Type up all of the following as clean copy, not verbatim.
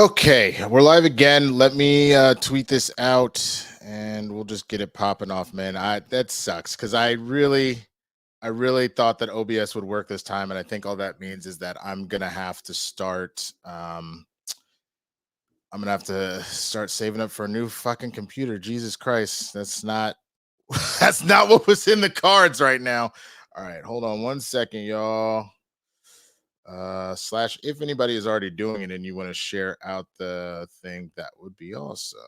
Okay, we're live again. Let me tweet this out and we'll just get it popping off, man. That sucks because I really thought that OBS would work this time, and I think all that means is that I'm gonna have to start saving up for a new fucking computer. Jesus Christ, that's not that's not what was in the cards right now. All right, hold on one second, y'all. Slash, if anybody is already doing it and you want to share out the thing, that would be awesome.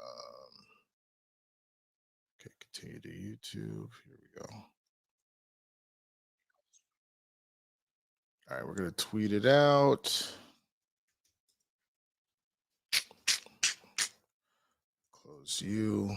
Okay, continue to YouTube. Here we go. All right, we're gonna tweet it out. Close you.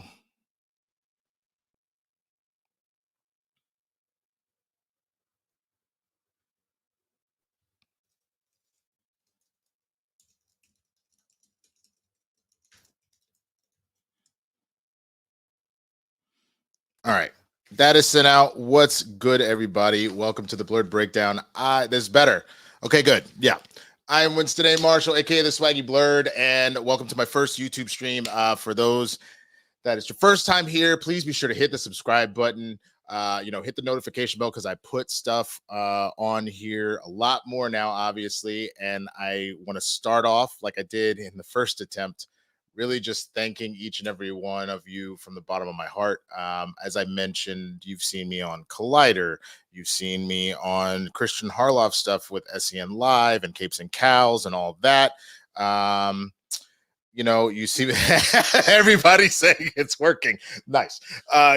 All right. That is sent out. What's good, everybody? Welcome to the Blerd Breakdown. There's better. Okay, good. Yeah. I am Winston A. Marshall, aka the Swaggy Blerd, and welcome to my first YouTube stream. For those that it's your first time here, please be sure to hit the subscribe button. Hit the notification bell because I put stuff on here a lot more now, obviously. And I want to start off like I did in the first attempt, really just thanking each and every one of you from the bottom of my heart. As I mentioned, you've seen me on Collider, you've seen me on Christian Harloff stuff with SEN Live and Capes and Cows and all that. You see everybody saying it's working. Nice.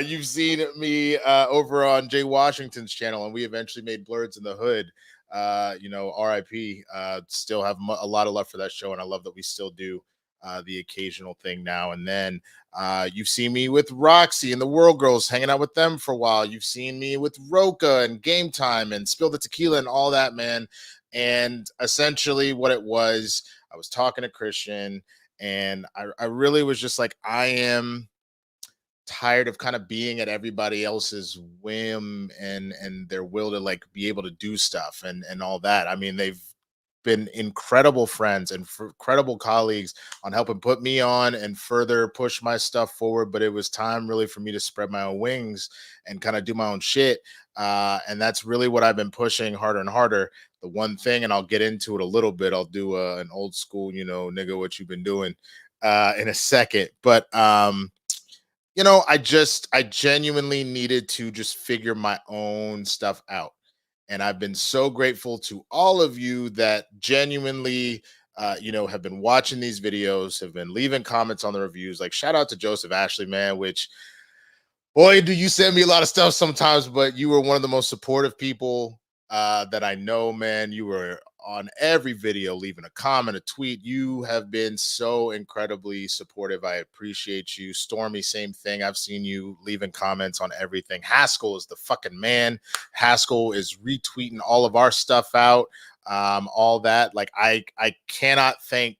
You've seen me over on Jay Washington's channel, and we eventually made Blerds in the Hood. RIP. Still have a lot of love for that show, and I love that we still do the occasional thing now and then. You've seen me with Roxy and the World Girls, hanging out with them for a while. You've seen me with Roca and Game Time and Spill the Tequila and all that, man. And essentially what it was, I was talking to Christian, and I really was just like, I am tired of kind of being at everybody else's whim and their will to like be able to do stuff and all that. I mean, they've been incredible friends and incredible colleagues on helping put me on and further push my stuff forward. But it was time really for me to spread my own wings and kind of do my own shit. And that's really what I've been pushing harder and harder. The one thing, and I'll get into it a little bit, I'll do an old school, nigga, what you've been doing in a second. But I genuinely needed to just figure my own stuff out. And I've been so grateful to all of you that genuinely, have been watching these videos, have been leaving comments on the reviews. Like, shout out to Joseph Ashley, man, which, boy, do you send me a lot of stuff sometimes, but you were one of the most supportive people that I know, man. You were on every video, leaving a comment, a tweet. You have been so incredibly supportive. I appreciate you. Stormy, same thing. I've seen you leaving comments on everything. Haskell is the fucking man. Haskell is retweeting all of our stuff out, all that. Like, I cannot thank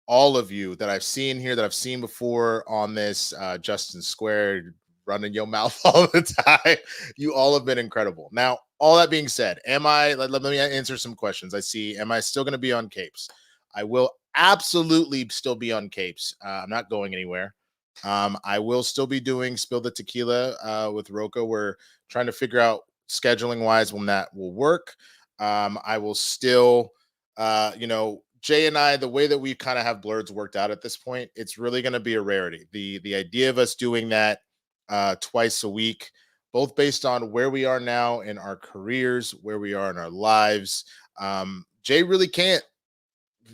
all of you that I've seen here, that I've seen before on this. Justin Square, running your mouth all the time. You all have been incredible. Now, all that being said, let me answer some questions. I see, am I still going to be on Capes? I will absolutely still be on Capes. I'm not going anywhere. I will still be doing Spill the Tequila with Roca. We're trying to figure out scheduling wise when that will work. I will still, Jay and I, the way that we kind of have Blerds worked out at this point, it's really going to be a rarity. The idea of us doing that twice a week, both based on where we are now in our careers, where we are in our lives. Jay really can't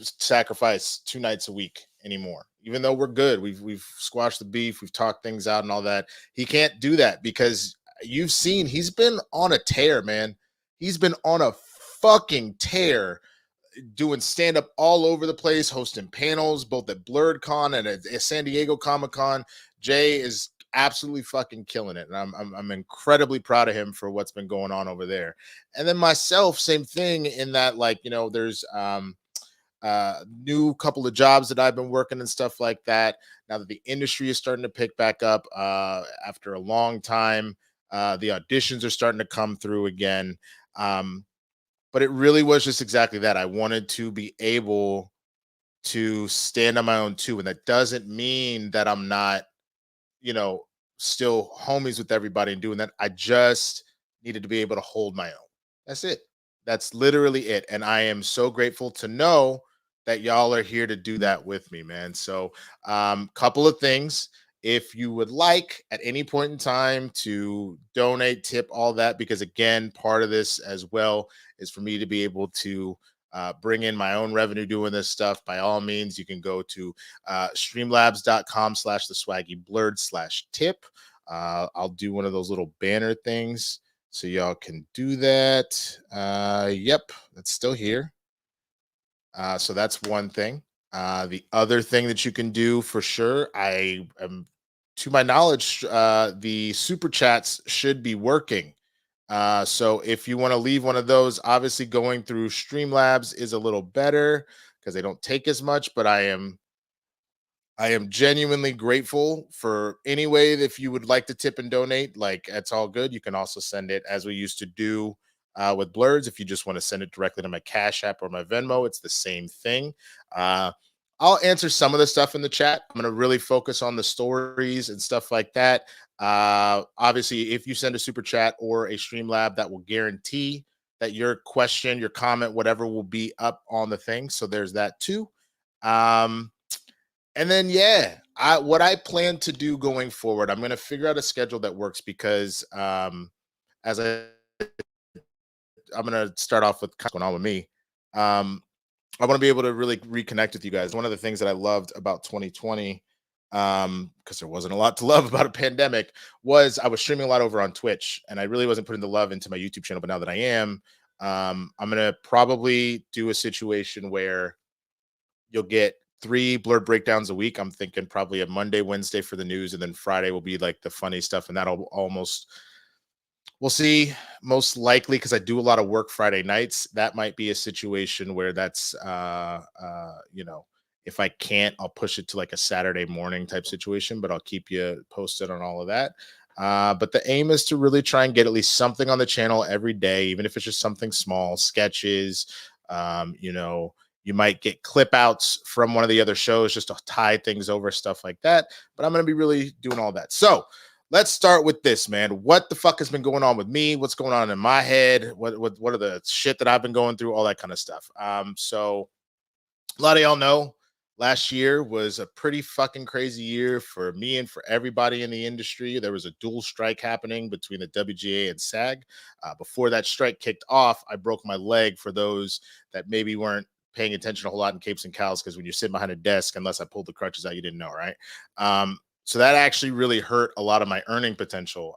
sacrifice 2 nights a week anymore, even though we're good. We've squashed the beef, we've talked things out and all that. He can't do that because you've seen he's been on a tear, man. He's been on a fucking tear, doing stand-up all over the place, hosting panels both at BlerdCon and at San Diego Comic-Con. Jay is absolutely fucking killing it, and I'm incredibly proud of him for what's been going on over there. And then myself, same thing, in that, like, there's new couple of jobs that I've been working and stuff like that. Now that the industry is starting to pick back up after a long time, the auditions are starting to come through again. But it really was just exactly that. I wanted to be able to stand on my own too. And that doesn't mean that I'm not, you know, still homies with everybody and doing that. I just needed to be able to hold my own. That's it. That's literally it. And I am so grateful to know that y'all are here to do that with me, man. So, couple of things. If you would like at any point in time to donate, tip, all that, because again, part of this as well is for me to be able to bring in my own revenue doing this stuff. By all means, you can go to streamlabs.com/the swaggy blerd/tip. I'll do one of those little banner things so y'all can do that. Yep, that's still here. So that's one thing. The other thing that you can do for sure, I am, to my knowledge, the super chats should be working. So if you want to leave one of those, obviously going through Streamlabs is a little better because they don't take as much, but I am genuinely grateful for any way that if you would like to tip and donate, like that's all good. You can also send it as we used to do with Blurs. If you just want to send it directly to my Cash App or my Venmo, it's the same thing. Uh, I'll answer some of the stuff in the chat. I'm going to really focus on the stories and stuff like that. Obviously, if you send a super chat or a Streamlab, that will guarantee that your question, your comment, whatever will be up on the thing. So there's that too. And then yeah, what I plan to do going forward, I'm going to figure out a schedule that works because as I'm going to start off with what's going on with me. I want to be able to really reconnect with you guys. One of the things that I loved about 2020, because there wasn't a lot to love about a pandemic, was I was streaming a lot over on Twitch, and I really wasn't putting the love into my YouTube channel. But now that I am, I'm gonna probably do a situation where you'll get 3 Blerd breakdowns a week. I'm thinking probably a Monday, Wednesday for the news, and then Friday will be like the funny stuff, and that'll almost, we'll see, most likely, because I do a lot of work Friday nights. That might be a situation where that's if I can't, I'll push it to like a Saturday morning type situation, but I'll keep you posted on all of that. But the aim is to really try and get at least something on the channel every day, even if it's just something small, sketches. You might get clip outs from one of the other shows just to tie things over, stuff like that. But I'm going to be really doing all that. So let's start with this, man. What the fuck has been going on with me? What's going on in my head? What are the shit that I've been going through? All that kind of stuff. So a lot of y'all know last year was a pretty fucking crazy year for me and for everybody in the industry. There was a dual strike happening between the WGA and SAG. Before that strike kicked off, I broke my leg, for those that maybe weren't paying attention a whole lot in Capes and Cows, because when you sit behind a desk, unless I pulled the crutches out, you didn't know, right? So that actually really hurt a lot of my earning potential.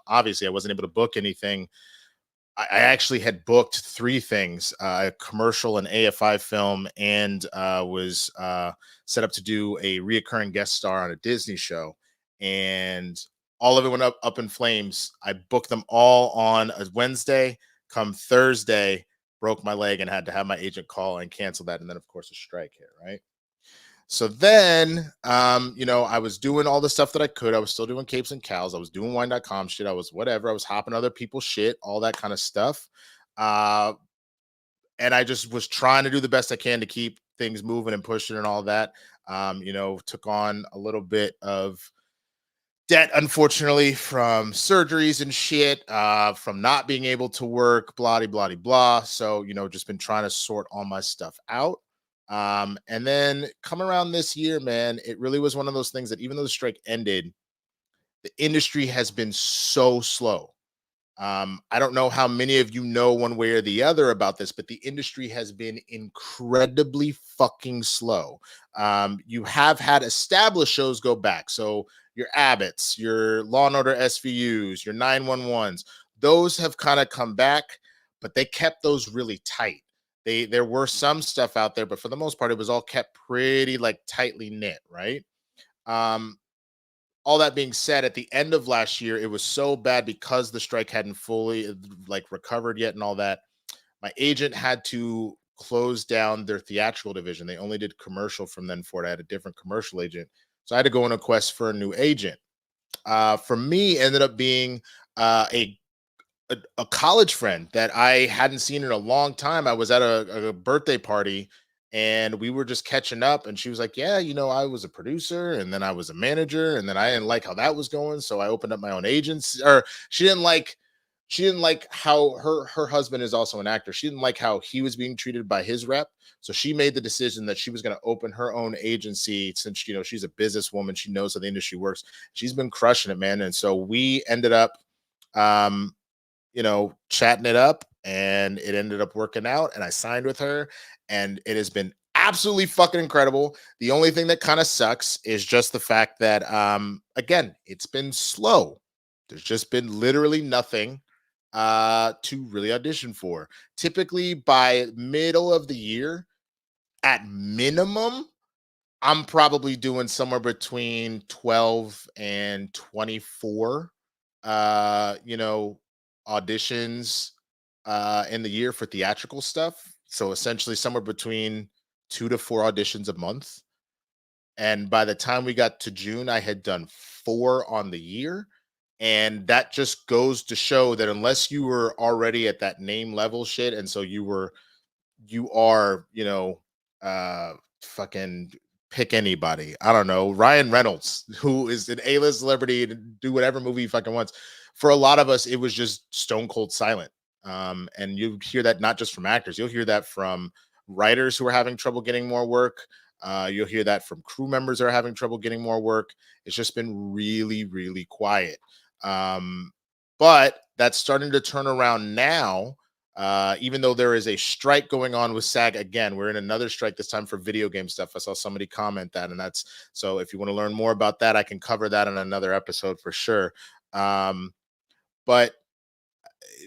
Obviously, I wasn't able to book anything. I actually had booked 3 things: a commercial, an AFI film, and was set up to do a reoccurring guest star on a Disney show. And all of it went up in flames. I booked them all on a Wednesday. Come Thursday, broke my leg and had to have my agent call and cancel that. And then, of course, a strike hit, right? So then, I was doing all the stuff that I could. I was still doing Capes and Cows. I was doing wine.com shit. I was whatever. I was hopping other people's shit, all that kind of stuff. And I just was trying to do the best I can to keep things moving and pushing and all that. Took on a little bit of debt, unfortunately, from surgeries and shit, from not being able to work, blah, blah, blah, blah. So, just been trying to sort all my stuff out. And then come around this year, man, it really was one of those things that even though the strike ended, the industry has been so slow. I don't know how many of you know one way or the other about this, but the industry has been incredibly fucking slow. You have had established shows go back. So your Abbotts, your Law and Order SVUs, your 911s, those have kind of come back, but they kept those really tight. There were some stuff out there, but for the most part, it was all kept pretty like tightly knit, right? All that being said, at the end of last year, it was so bad because the strike hadn't fully like recovered yet and all that. My agent had to close down their theatrical division. They only did commercial from then forward. I had a different commercial agent, so I had to go on a quest for a new agent. For me, ended up being a college friend that I hadn't seen in a long time. I was at a birthday party, and we were just catching up, and she was like, yeah, I was a producer, and then I was a manager, and then I didn't like how that was going, so I opened up my own agency. Or she didn't like how her husband is also an actor. She didn't like how he was being treated by his rep, so she made the decision that she was going to open her own agency, since she's a businesswoman. She knows how the industry works. She's been crushing it, man. And so we ended up um chatting it up, and it ended up working out, and I signed with her, and it has been absolutely fucking incredible. The only thing that kind of sucks is just the fact that again, it's been slow. There's just been literally nothing to really audition for. Typically by middle of the year, at minimum, I'm probably doing somewhere between 12 and 24 auditions in the year for theatrical stuff. So essentially somewhere between 2 to 4 auditions a month. And by the time we got to June, I had done 4 on the year. And that just goes to show that unless you were already at that name level shit, and so you are, fucking pick anybody. I don't know, Ryan Reynolds, who is an A-list celebrity to do whatever movie he fucking wants. For a lot of us, it was just stone cold silent. And you hear that not just from actors, you'll hear that from writers who are having trouble getting more work. You'll hear that from crew members that are having trouble getting more work. It's just been really, really quiet. Um, but that's starting to turn around now, even though there is a strike going on with SAG again. We're in another strike this time for video game stuff. I saw somebody comment that, and that's so. If you want to learn more about that, I can cover that in another episode for sure. But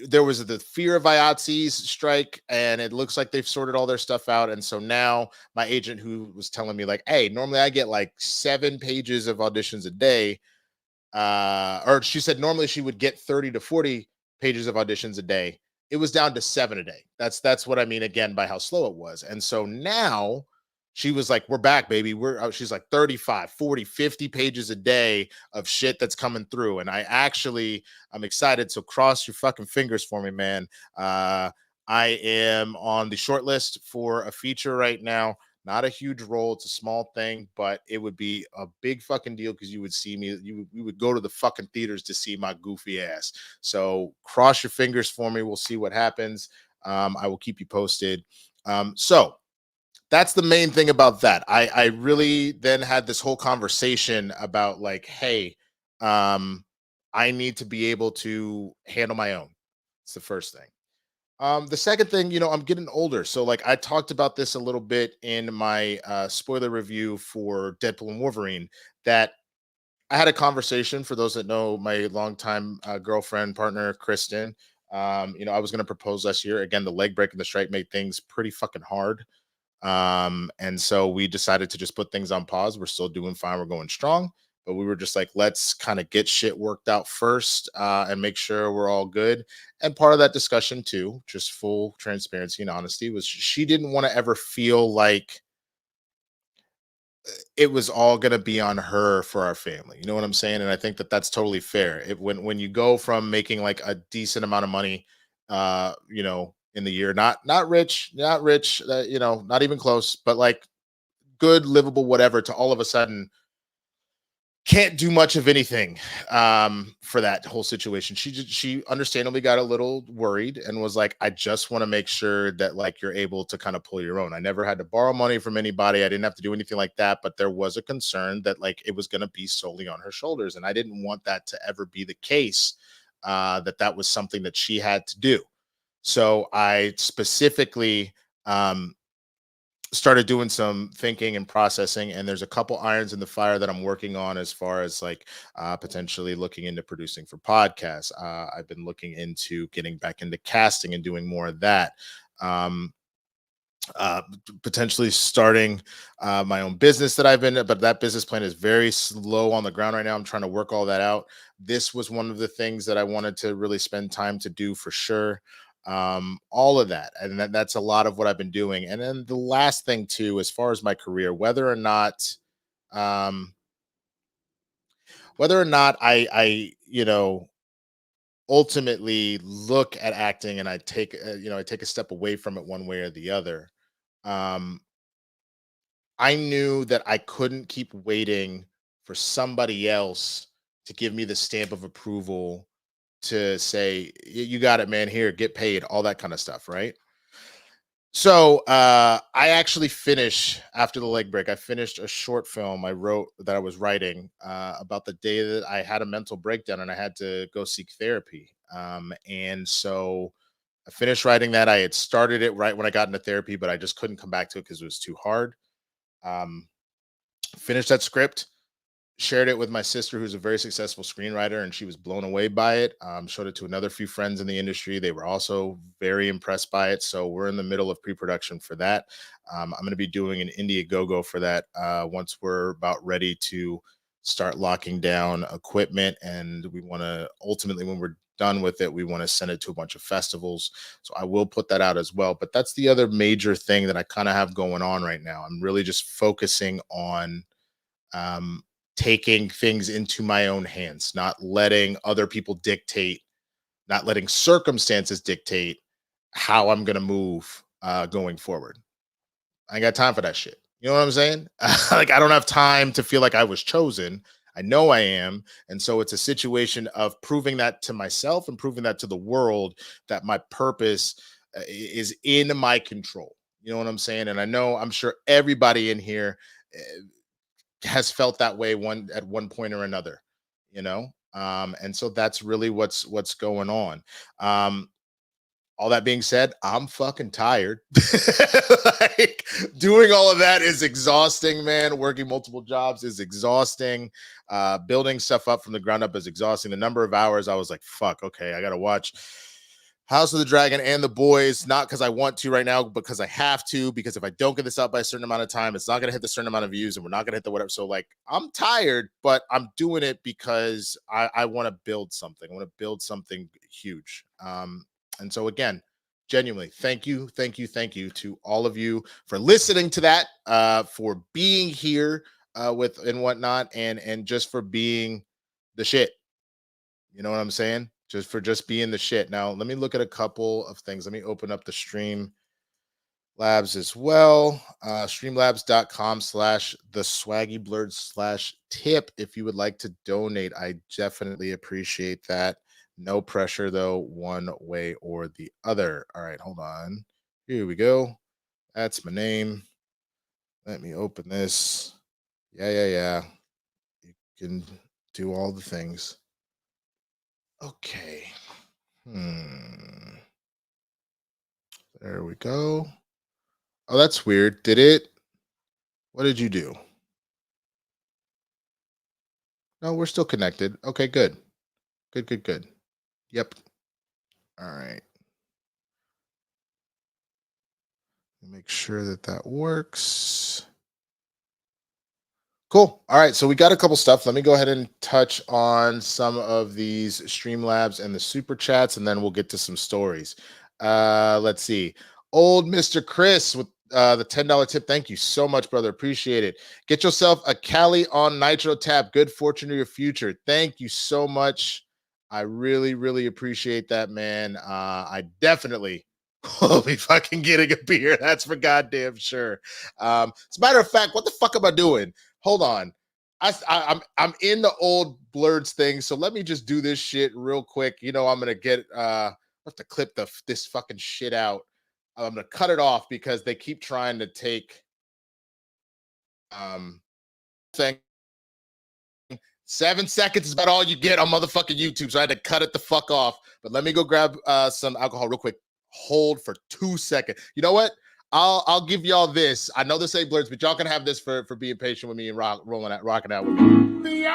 there was the fear of IATSE's strike, and it looks like they've sorted all their stuff out. And so now my agent, who was telling me like, hey, normally I get like 7 pages of auditions a day, or she said normally she would get 30 to 40 pages of auditions a day. It was down to 7 a day. That's what I mean, again, by how slow it was. And so now she was like, we're back, baby. She's like 35, 40, 50 pages a day of shit that's coming through. And I'm excited. So cross your fucking fingers for me, man. I am on the short list for a feature right now. Not a huge role, it's a small thing, but it would be a big fucking deal because you would see me. You would go to the fucking theaters to see my goofy ass. So cross your fingers for me. We'll see what happens. I will keep you posted. So that's the main thing about that. I really then had this whole conversation about like, hey, I need to be able to handle my own. It's the first thing. The second thing, I'm getting older. So like I talked about this a little bit in my spoiler review for Deadpool and Wolverine, that I had a conversation, for those that know my longtime girlfriend, partner, Kristen. I was going to propose last year. Again, the leg break and the strike made things pretty fucking hard. And so we decided to just put things on pause. We're still doing fine. We're going strong, but we were just like, let's kind of get shit worked out first, and make sure we're all good. And part of that discussion too, just full transparency and honesty, was she didn't want to ever feel like it was all going to be on her for our family. You know what I'm saying? And I think that that's totally fair. When you go from making like a decent amount of money, in the year, not rich, not even close, but like good, livable, whatever, to all of a sudden can't do much of anything for that whole situation. She understandably got a little worried and was like, I just want to make sure that like you're able to kind of pull your own. I never had to borrow money from anybody. I didn't have to do anything like that, but there was a concern that like it was going to be solely on her shoulders, and I didn't want that to ever be the case. That was something that she had to do. So I specifically started doing some thinking and processing, and there's a couple irons in the fire that I'm working on, as far as like potentially looking into producing for podcasts. I've been looking into getting back into casting and doing more of that. um, Potentially starting my own business that I've been, but that business plan is very slow on the ground right now. I'm trying to work all that out. This was one of the things that I wanted to really spend time to do for sure. All of that, and that's a lot of what I've been doing. And then the last thing too, as far as my career, um, whether or not I ultimately look at acting and I take I take a step away from it one way or the other. Um, I knew that I couldn't keep waiting for somebody else to give me the stamp of approval to say, You got it, man. Here, get paid," all that kind of stuff, right? So I actually finished after the leg break. I finished a short film I wrote that I was writing about the day that I had a mental breakdown and I had to go seek therapy. And so I finished writing that. I had started it right when I got into therapy, but I just couldn't come back to it because it was too hard. Um, Finished that script, shared it with my sister, who's a very successful screenwriter, and she was blown away by it. Showed it to another few friends in the industry. They were also very impressed by it. So we're in the middle of pre-production for that. I'm going to be doing an Indiegogo for that once we're about ready to start locking down equipment. And we want to ultimately, when we're done with it, we want to send it to a bunch of festivals. So I will put that out as well. But that's the other major thing that I kind of have going on right now. I'm really just focusing on um, taking things into my own hands, not letting other people dictate, not letting circumstances dictate how I'm going to move going forward. I ain't got time for that shit. You know what I'm saying? Like, I don't have time to feel like I was chosen. I know I am. And so it's a situation of proving that to myself and proving that to the world that my purpose is in my control. You know what I'm saying? And I know, I'm sure everybody in here has felt that way at one point or another, you know. And so that's really what's going on. um all that being said, I'm fucking tired. Like, doing all of that is exhausting, man. Working multiple jobs is exhausting. Building stuff up from the ground up is exhausting. The number of hours I was like, fuck, okay, I gotta watch House of the Dragon and The Boys, not because I want to right now, because I have to, because if I don't get this out by a certain amount of time, it's not going to hit the certain amount of views and we're not going to hit the whatever. So, like, I'm tired, but I'm doing it because I want to build something. I want to build something huge. And so, again, genuinely, thank you, thank you, thank you to all of you for listening to that, for being here with and whatnot, and just for being the shit. You know what I'm saying? Just being the shit. Now, let me look at a couple of things. Let me open up the Stream Labs as well. Streamlabs.com/ the swaggy blerd / tip. If you would like to donate, I definitely appreciate that. No pressure, though, one way or the other. All right, hold on. Here we go. That's my name. Let me open this. Yeah. You can do all the things. Okay. There we go. Oh, that's weird. Did it? What did you do? No, we're still connected. Okay, good. Good. Yep. All right. Make sure that that works. Cool. All right. So we got a couple stuff. Let me go ahead and touch on some of these Streamlabs and the super chats, and then we'll get to some stories. Let's see. Old Mr. Chris with the $10 tip. Thank you so much, brother. Appreciate it. Get yourself a Cali on Nitro tap. Good fortune to your future. Thank you so much. I really appreciate that, man. I definitely will be fucking getting a beer. That's for goddamn sure. As a matter of fact, what the fuck am I doing? Hold on. I'm in the old Blerds thing, so let me just do this shit real quick. You know, I'm gonna get I have to clip this fucking shit out. I'm gonna cut it off because they keep trying to take thing. 7 seconds is about all you get on motherfucking YouTube, so I had to cut it the fuck off. But let me go grab some alcohol real quick. Hold for 2 seconds. You know what? I'll give y'all this. I know this ain't Blerds, but y'all can have this for being patient with me and rocking out with me.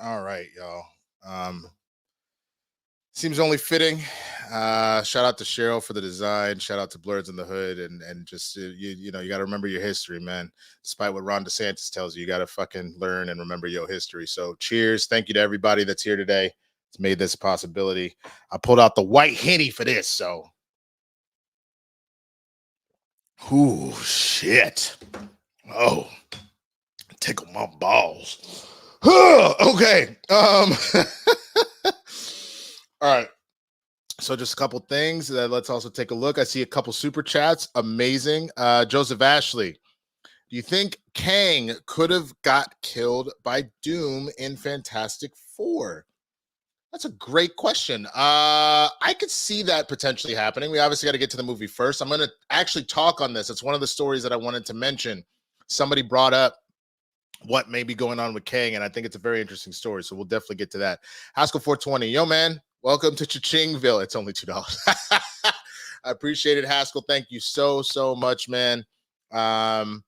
All right, y'all. Seems only fitting Shout out to Cheryl for the design. Shout out to Blerds in the Hood, and just you know you got to remember your history, man. Despite what Ron DeSantis tells you, you got to fucking learn and remember your history. So, cheers! Thank you to everybody that's here today. It's made this a possibility. I pulled out the white Henny for this, so. Ooh, shit! Oh, tickle my balls. Okay. All right. So just a couple things. Let's also take a look. I see a couple super chats. Amazing. Joseph Ashley. Do you think Kang could have got killed by Doom in Fantastic Four? That's a great question. I could see that potentially happening. We obviously got to get to the movie first. I'm going to actually talk on this. It's one of the stories that I wanted to mention. Somebody brought up what may be going on with Kang, and I think it's a very interesting story. So we'll definitely get to that. Haskell 420. Yo, man. Welcome to Cha-Chingville. It's only $2. I appreciate it, Haskell. Thank you so much, man. But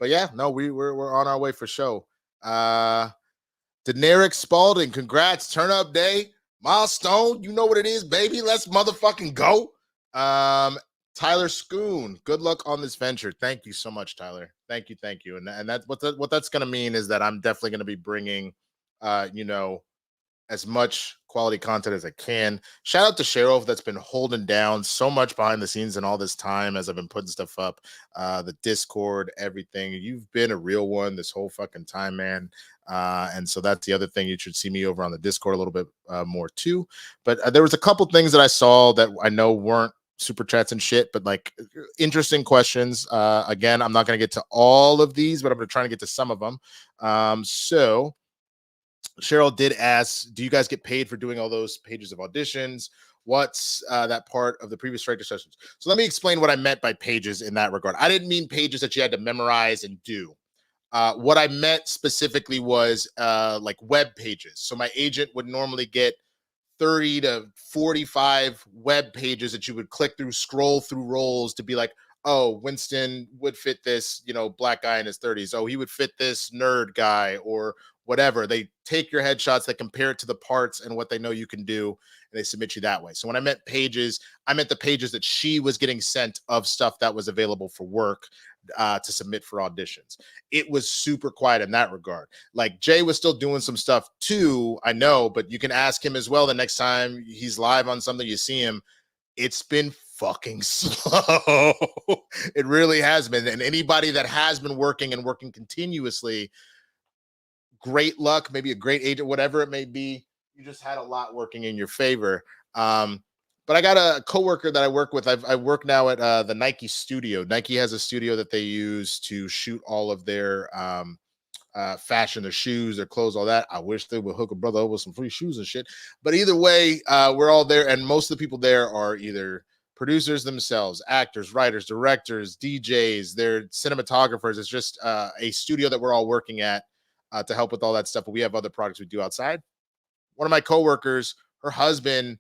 yeah, no, we're on our way for show. Daenerys Spalding, congrats, turn up day, milestone. You know what it is, baby. Let's motherfucking go. Tyler Schoon, good luck on this venture. Thank you so much, Tyler. Thank you. And that's what that's gonna mean is that I'm definitely gonna be bringing, you know, as much quality content as I can. Shout out to Cheryl that's been holding down so much behind the scenes and all this time as I've been putting stuff up, the Discord, everything. You've been a real one this whole fucking time, man. And so that's the other thing. You should see me over on the Discord a little bit more too. But there was a couple things that I saw that I know weren't super chats and shit, but like interesting questions. Again, I'm not going to get to all of these, but I'm going to try to get to some of them. So Cheryl did ask, do you guys get paid for doing all those pages of auditions? What's that part of the previous director sessions? So let me explain what I meant by pages in that regard. I didn't mean pages that you had to memorize and do. What I meant specifically was like web pages. So my agent would normally get 30 to 45 web pages that you would click through, scroll through roles to be like, oh, Winston would fit this, you know, black guy in his 30s. Oh, he would fit this nerd guy or whatever. They take your headshots, they compare it to the parts and what they know you can do, and they submit you that way. So when I meant pages, I meant the pages that she was getting sent of stuff that was available for work to submit for auditions. It was super quiet in that regard. Like Jay was still doing some stuff too, I know, but you can ask him as well the next time he's live on something, you see him. It's been fucking slow. It really has been. And anybody that has been working and working continuously, great luck, maybe a great agent, whatever it may be. You just had a lot working in your favor. But I got a coworker that I work with. I work now at the Nike studio. Nike has a studio that they use to shoot all of their fashion, their shoes, their clothes, all that. I wish they would hook a brother up with some free shoes and shit. But either way, we're all there. And most of the people there are either producers themselves, actors, writers, directors, DJs, they're cinematographers. It's just a studio that we're all working at to help with all that stuff. But we have other projects we do outside. One of my coworkers, her husband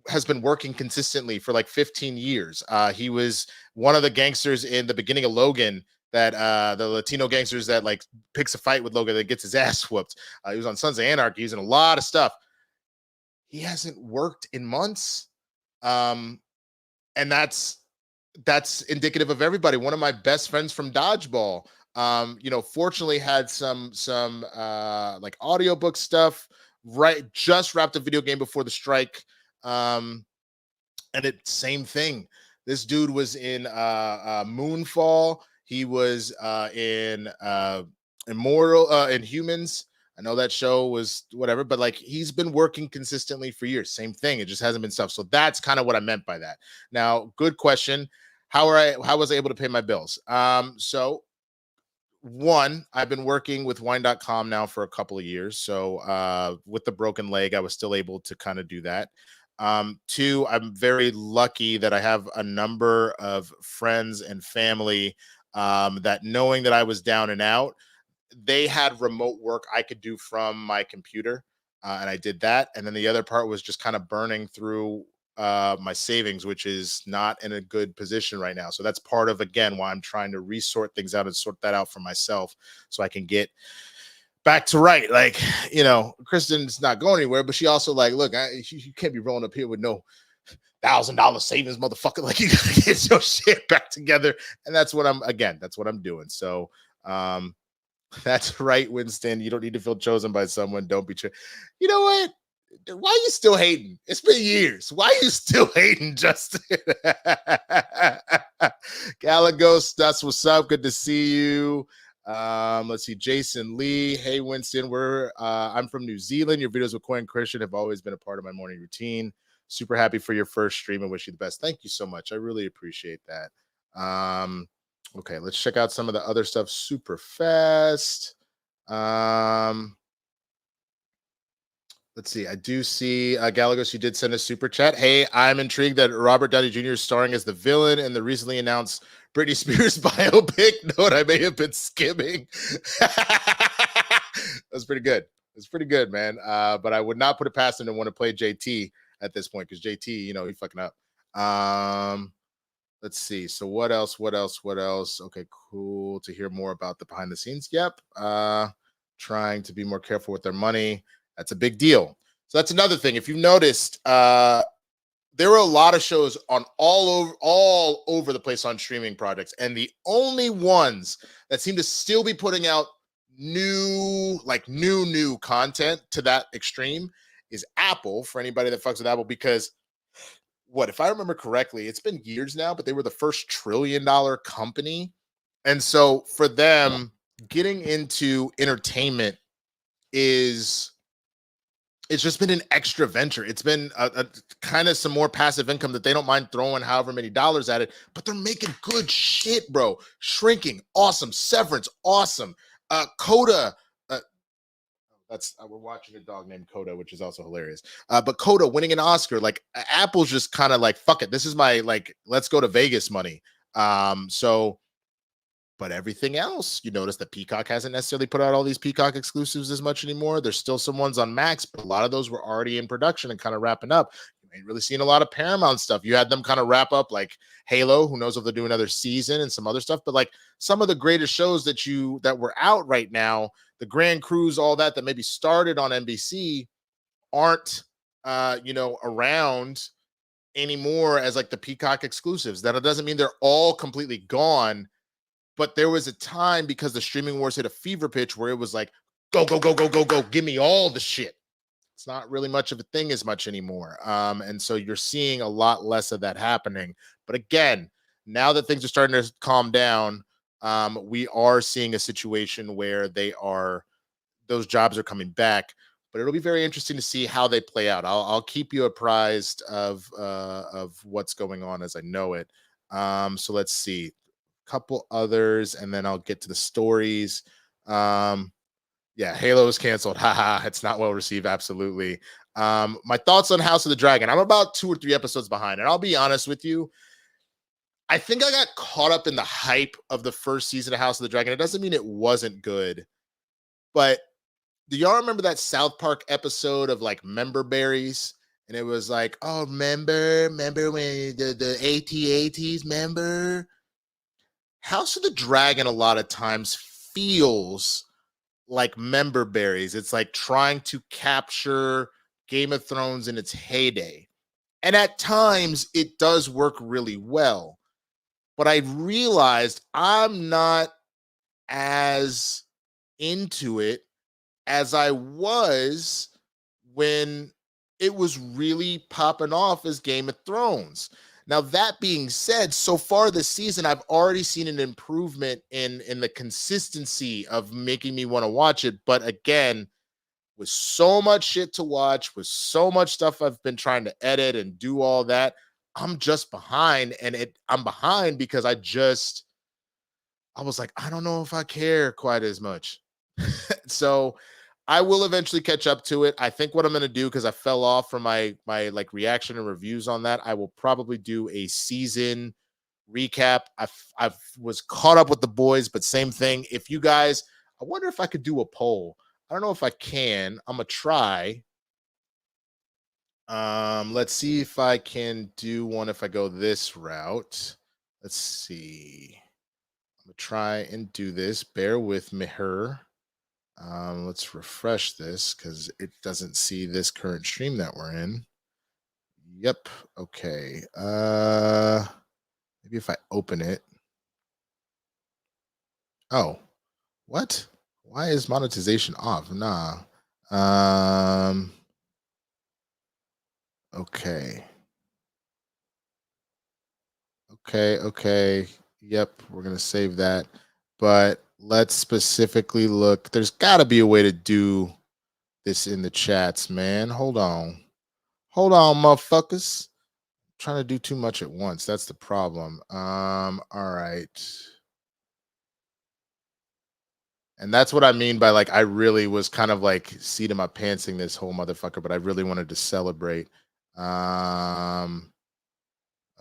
has been working consistently for like 15 years. He was one of the gangsters in the beginning of Logan, that the Latino gangsters that like picks a fight with Logan that gets his ass whooped. He was on Sons of Anarchy. He's in a lot of stuff. He hasn't worked in months. And that's indicative of everybody. One of my best friends from Dodgeball, you know, fortunately had some like audiobook stuff, right? Just wrapped a video game before the strike. And it same thing. This dude was in Moonfall. He was in Immortal in Humans. I know that show was whatever, but like he's been working consistently for years. Same thing. It just hasn't been stuff. So that's kind of what I meant by that. Now, good question. How was I able to pay my bills? So one, I've been working with wine.com now for a couple of years. So with the broken leg, I was still able to kind of do that. Two, I'm very lucky that I have a number of friends and family that knowing that I was down and out, they had remote work I could do from my computer. And I did that. And then the other part was just kind of burning through my savings, which is not in a good position right now. So that's part of, again, why I'm trying to resort things out and sort that out for myself so I can get back to right. Like, you know, Kristen's not going anywhere, but she also like, look, you can't be rolling up here with no $1,000 savings, motherfucker. Like, you gotta get your shit back together. And that's what I'm doing. So that's right, Winston. You don't need to feel chosen by someone. Don't be you know what? Why are you still hating? It's been years. Why are you still hating, Justin? Galagos, that's what's up. Good to see you. Let's see, Jason Lee. Hey, Winston. I'm from New Zealand. Your videos with Coin Christian have always been a part of my morning routine. Super happy for your first stream and wish you the best. Thank you so much. I really appreciate that. Okay, let's check out some of the other stuff super fast. Let's see. I do see Galagos, you did send a super chat. Hey, I'm intrigued that Robert Downey Jr. is starring as the villain in the recently announced Britney Spears biopic. Note I may have been skimming. That's pretty good. That's pretty good, man. But I would not put it past him to want to play JT at this point because JT, he fucking up. Let's see. So what else? Okay, cool to hear more about the behind the scenes. Yep. Trying to be more careful with their money. That's a big deal. So that's another thing. If you've noticed, there were a lot of shows on all over the place on streaming projects, and the only ones that seem to still be putting out new content to that extreme is Apple. For anybody that fucks with Apple, because if I remember correctly, it's been years now, but they were the first $1 trillion company, and so for them, getting into entertainment it's just been an extra venture. It's been a kind of some more passive income that they don't mind throwing however many dollars at it, but they're making good shit, bro. Shrinking, awesome. Severance, awesome. Coda, we're watching a dog named Coda, which is also hilarious. But Coda winning an Oscar, like Apple's just kind of like, fuck it. This is my let's go to Vegas money. But everything else, you notice that Peacock hasn't necessarily put out all these Peacock exclusives as much anymore. There's still some ones on Max, but a lot of those were already in production and kind of wrapping up. You ain't really seen a lot of Paramount stuff. You had them kind of wrap up like Halo, who knows if they'll do another season, and some other stuff. But like some of the greatest shows that were out right now, the Grand Cruise, all that maybe started on NBC aren't around anymore as like the Peacock exclusives. That it doesn't mean they're all completely gone. But there was a time, because the streaming wars hit a fever pitch, where it was like, go, go, go, go, go, go, give me all the shit. It's not really much of a thing as much anymore. And so you're seeing a lot less of that happening. But again, now that things are starting to calm down, we are seeing a situation where those jobs are coming back. But it'll be very interesting to see how they play out. I'll keep you apprised of what's going on as I know it. So let's see. Couple others, and then I'll get to the stories. Halo is canceled. Haha, it's not well received. Absolutely. My thoughts on House of the Dragon. I'm about 2 or 3 episodes behind, and I'll be honest with you, I think I got caught up in the hype of the first season of House of the Dragon. It doesn't mean it wasn't good, but do y'all remember that South Park episode of like member berries? And it was like, oh, remember when the AT-ATs, member? House of the Dragon a lot of times feels like member berries. It's like trying to capture Game of Thrones in its heyday. And at times it does work really well. But I realized I'm not as into it as I was when it was really popping off as Game of Thrones. Now, that being said, so far this season, I've already seen an improvement in the consistency of making me want to watch it. But again, with so much shit to watch, with so much stuff I've been trying to edit and do all that, I'm just behind. And I'm behind because I was like, I don't know if I care quite as much. So I will eventually catch up to it. I think what I'm going to do, because I fell off from my like reaction and reviews on that, I will probably do a season recap. I was caught up with The Boys, but same thing. If you guys, I wonder if I could do a poll. I don't know if I can. I'm going to try. Let's see if I can do one if I go this route. Let's see. I'm going to try and do this. Bear with me here. Let's refresh this because it doesn't see this current stream that we're in Yep. Okay. Maybe if I open it. Oh, what? Why is monetization off? Nah. Um, okay. Okay. Yep, we're gonna save that. But let's specifically look. There's gotta be a way to do this in the chats, man. Hold on. Hold on, motherfuckers. Trying to do too much at once. That's the problem. All right. And that's what I mean by like I really was kind of like seat of my pantsing this whole motherfucker, but I really wanted to celebrate. Um,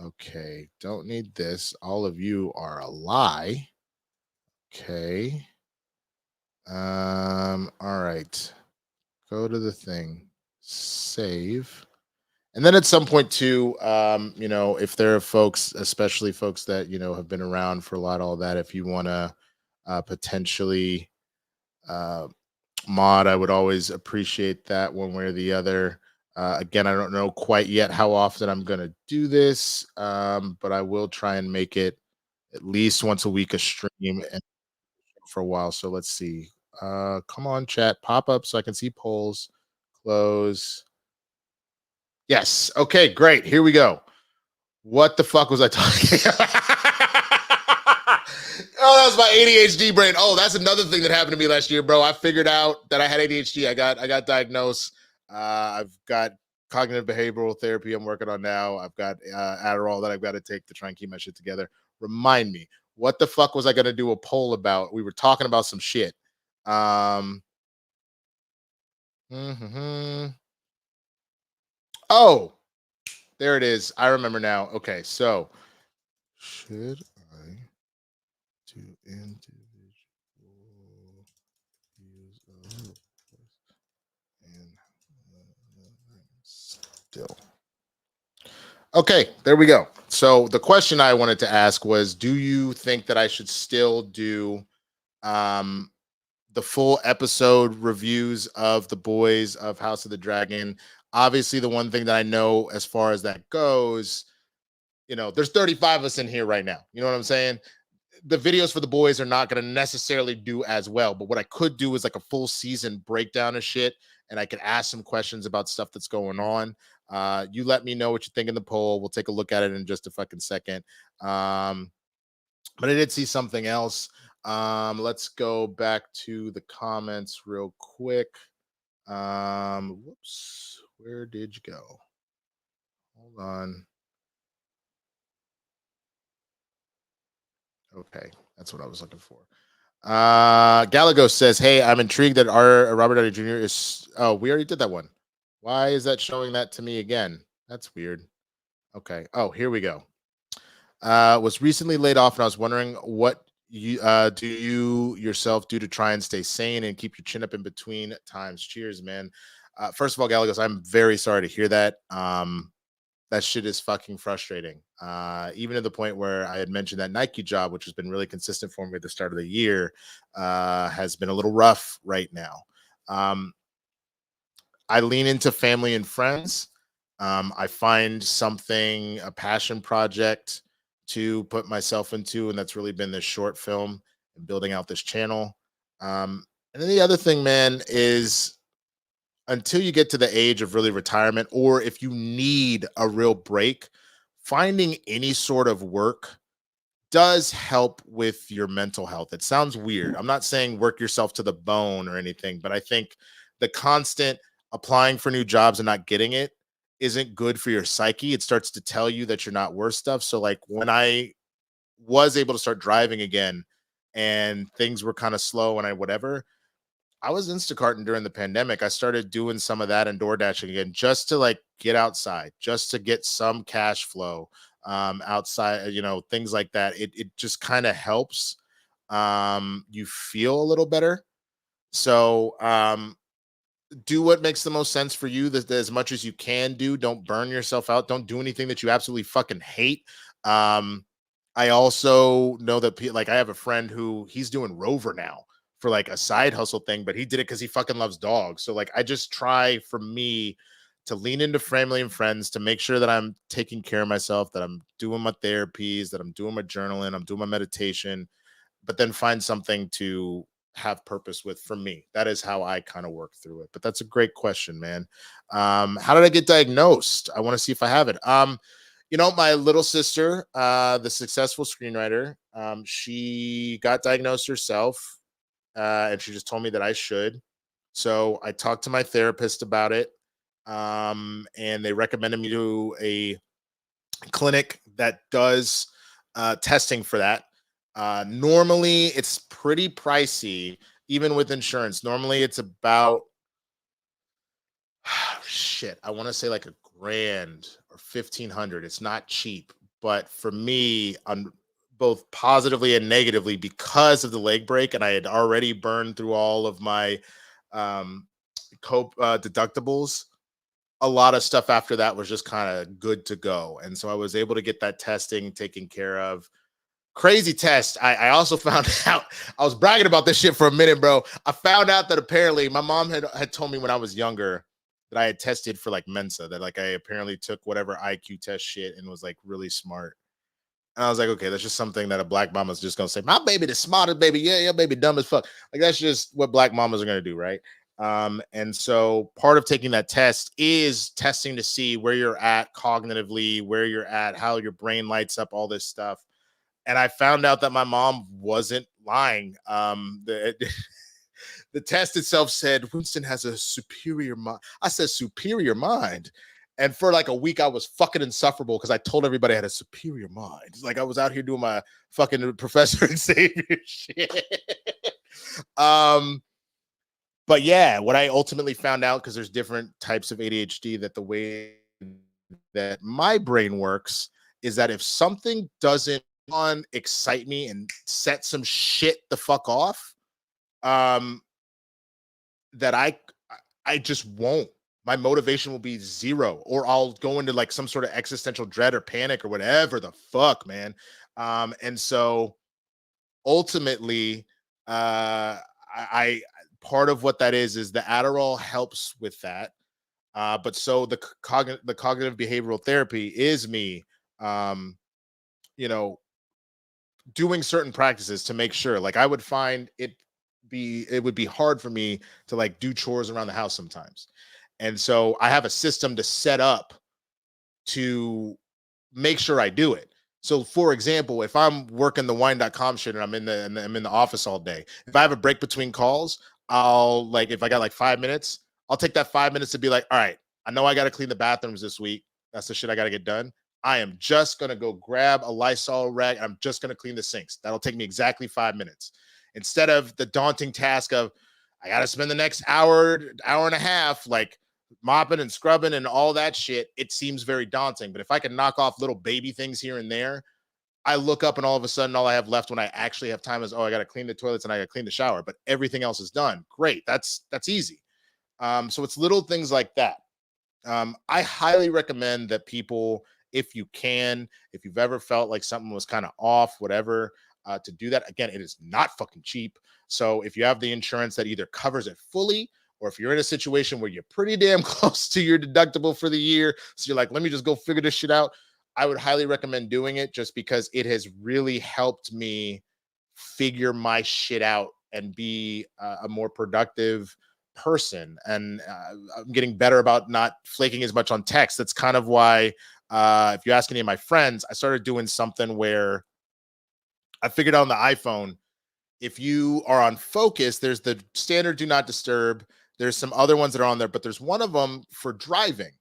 okay, don't need this. All of you are a lie. Okay. All right. Go to the thing. Save. And then at some point too, if there are folks, especially folks that have been around for a lot, all that, if you want to potentially uh, mod, I would always appreciate that one way or the other. Again, I don't know quite yet how often I'm going to do this, but I will try and make it at least once a week a stream and for a while. So let's see. Come on, chat, pop up so I can see polls. Close. Yes. Okay, great. Here we go. What the fuck was I talking about? Oh, that was my ADHD brain. Oh, that's another thing that happened to me last year, bro. I figured out that I had ADHD. I got diagnosed. I've got cognitive behavioral therapy I'm working on now. I've got Adderall that I've got to take to try and keep my shit together. Remind me, what the fuck was I going to do a poll about? We were talking about some shit. Um, mhm. Oh, there it is. I remember now. Okay, so should I do individual views of and still? Okay, there we go. So the question I wanted to ask was, do you think that I should still do um the full episode reviews of the boys of House of the Dragon? Obviously, the one thing that I know as far as that goes, there's 35 of us in here right now. You know what I'm saying? The videos for the boys are not going to necessarily do as well, but what I could do is like a full season breakdown of shit, and I could ask some questions about stuff that's going on. You let me know what you think in the poll. We'll take a look at it in just a fucking second. um but I did see something else. Let's go back to the comments real quick. Whoops, where did you go? Hold on. Okay, that's what I was looking for. Gallagher says, "Hey, I'm intrigued that our Robert Downey Jr. is." Oh, we already did that one. Why is that showing that to me again? That's weird. Okay. Oh, here we go. Was recently laid off, and I was wondering what you do you yourself do to try and stay sane and keep your chin up in between times. Cheers, man. First of all, Gallagher, I'm very sorry to hear that. That shit is fucking frustrating. Even to the point where I had mentioned that Nike job, which has been really consistent for me at the start of the year, has been a little rough right now. Um, I lean into family and friends. I find something, a passion project to put myself into, and that's really been this short film and building out this channel. And then the other thing, man, is until you get to the age of really retirement, or if you need a real break, finding any sort of work does help with your mental health. It sounds weird. I'm not saying work yourself to the bone or anything, but I think the constant applying for new jobs and not getting it isn't good for your psyche. It starts to tell you that you're not worth stuff. So, like, when I was able to start driving again and things were kind of slow and I was Instacarting during the pandemic. I started doing some of that and door dashing again just to like get outside, just to get some cash flow outside, things like that. It just kind of helps you feel a little better. So do what makes the most sense for you, that as much as you can do. Don't burn yourself out. Don't do anything that you absolutely fucking hate. Um, I also know that like I have a friend who he's doing Rover now for like a side hustle thing, but he did it because he fucking loves dogs. So like I just try for me to lean into family and friends to make sure that I'm taking care of myself, that I'm doing my therapies, that I'm doing my journaling, I'm doing my meditation, but then find something to have purpose with for me. That is how I kind of work through it. But that's a great question, man. How did I get diagnosed? I want to see if I have it. My little sister, the successful screenwriter, she got diagnosed herself, and she just told me that I should. So I talked to my therapist about it, and they recommended me to a clinic that does testing for that. Normally, it's pretty pricey, even with insurance. Normally, it's about shit. I want to say like a grand or 1,500. It's not cheap, but for me, on both positively and negatively, because of the leg break, and I had already burned through all of my um, cope deductibles. A lot of stuff after that was just kind of good to go, and so I was able to get that testing taken care of. Crazy test. I also found out, I was bragging about this shit for a minute, bro. I found out that apparently my mom had told me when I was younger that I had tested for like Mensa, that like I apparently took whatever IQ test shit and was like really smart. And I was like, okay, that's just something that a black mama's just gonna say. My baby, the smartest baby. Yeah, your baby dumb as fuck. Like that's just what black mamas are gonna do, right? And so part of taking that test is testing to see where you're at cognitively, where you're at, how your brain lights up, all this stuff. And I found out that my mom wasn't lying. The test itself said Winston has a superior mind. I said superior mind. And for like a week, I was fucking insufferable because I told everybody I had a superior mind. Like I was out here doing my fucking professor and savior shit. um, but yeah, what I ultimately found out, because there's different types of ADHD, that the way that my brain works is that if something doesn't excite me and set some shit the fuck off, um, that I just won't. My motivation will be zero, or I'll go into like some sort of existential dread or panic or whatever the fuck, man. And so ultimately, I part of what that is the Adderall helps with that. But so the cognitive behavioral therapy is me, um, you know, doing certain practices to make sure. Like I would find it would be hard for me to like do chores around the house sometimes. And so I have a system to set up to make sure I do it. So for example, if I'm working the wine.com shit and I'm in the office all day, if I have a break between calls, I'll like, if I got like 5 minutes, I'll take that 5 minutes to be like, all right, I know I got to clean the bathrooms this week. That's the shit I got to get done. I am just going to go grab a Lysol rag. I'm just going to clean the sinks. That'll take me exactly 5 minutes, instead of the daunting task of I got to spend the next hour and a half like mopping and scrubbing and all that shit. It seems very daunting, but if I can knock off little baby things here and there, I look up and all of a sudden all I have left when I actually have time is, oh, I got to clean the toilets and I got to clean the shower, but everything else is done. Great. That's easy. So it's little things like that. I highly recommend that people, if you can, if you've ever felt like something was kind of off, whatever, to do that. Again, it is not fucking cheap. So if you have the insurance that either covers it fully, or if you're in a situation where you're pretty damn close to your deductible for the year, so you're like, let me just go figure this shit out, I would highly recommend doing it, just because it has really helped me figure my shit out and be a more productive person. And I'm getting better about not flaking as much on text. That's kind of why, if you ask any of my friends, I started doing something where I figured out on the iPhone, if you are on focus, there's the standard do not disturb. There's some other ones that are on there, but there's one of them for driving.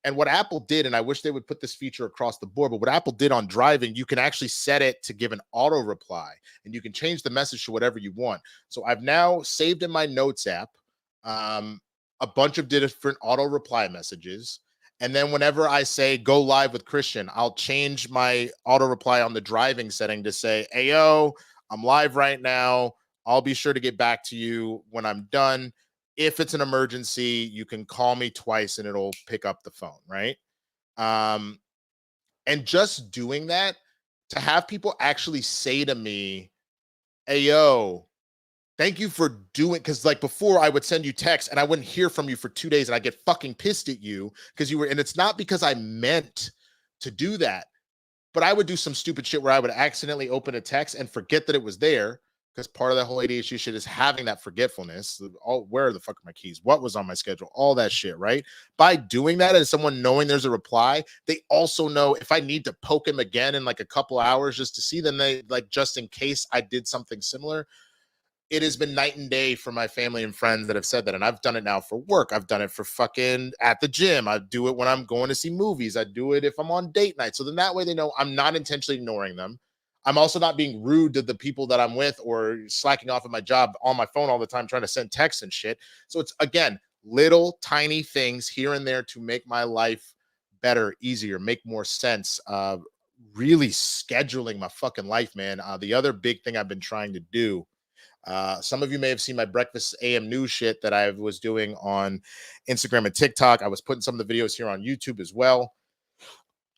And what Apple did, and I wish they would put this feature across the board, but what Apple did on driving, you can actually set it to give an auto reply, and you can change the message to whatever you want. So I've now saved in my notes app um, a bunch of different auto reply messages. And then whenever I say go live with Christian, I'll change my auto reply on the driving setting to say, hey, yo, I'm live right now. I'll be sure to get back to you when I'm done. If it's an emergency, you can call me twice and it'll pick up the phone, right? Um, and just doing that, to have people actually say to me, hey, yo, Thank you for doing, because like before I would send you texts and I wouldn't hear from you for 2 days and I get fucking pissed at you because you were, and it's not because I meant to do that, but I would do some stupid shit where I would accidentally open a text and forget that it was there, because part of that whole ADHD shit is having that forgetfulness. Oh, where the fuck are my keys? What was on my schedule? All that shit, right? By doing that and someone knowing there's a reply, they also know if I need to poke him again in like a couple hours just to see them, they like, just in case I did something similar. It has been night and day for my family and friends that have said that. And I've done it now for work. I've done it for fucking at the gym. I do it when I'm going to see movies. I do it if I'm on date night. So then that way they know I'm not intentionally ignoring them. I'm also not being rude to the people that I'm with or slacking off at my job on my phone all the time, trying to send texts and shit. So it's, again, little tiny things here and there to make my life better, easier, make more sense. Really scheduling my fucking life, man. The other big thing I've been trying to do, some of you may have seen my breakfast AM news shit that I was doing on Instagram and TikTok. I was putting some of the videos here on YouTube as well.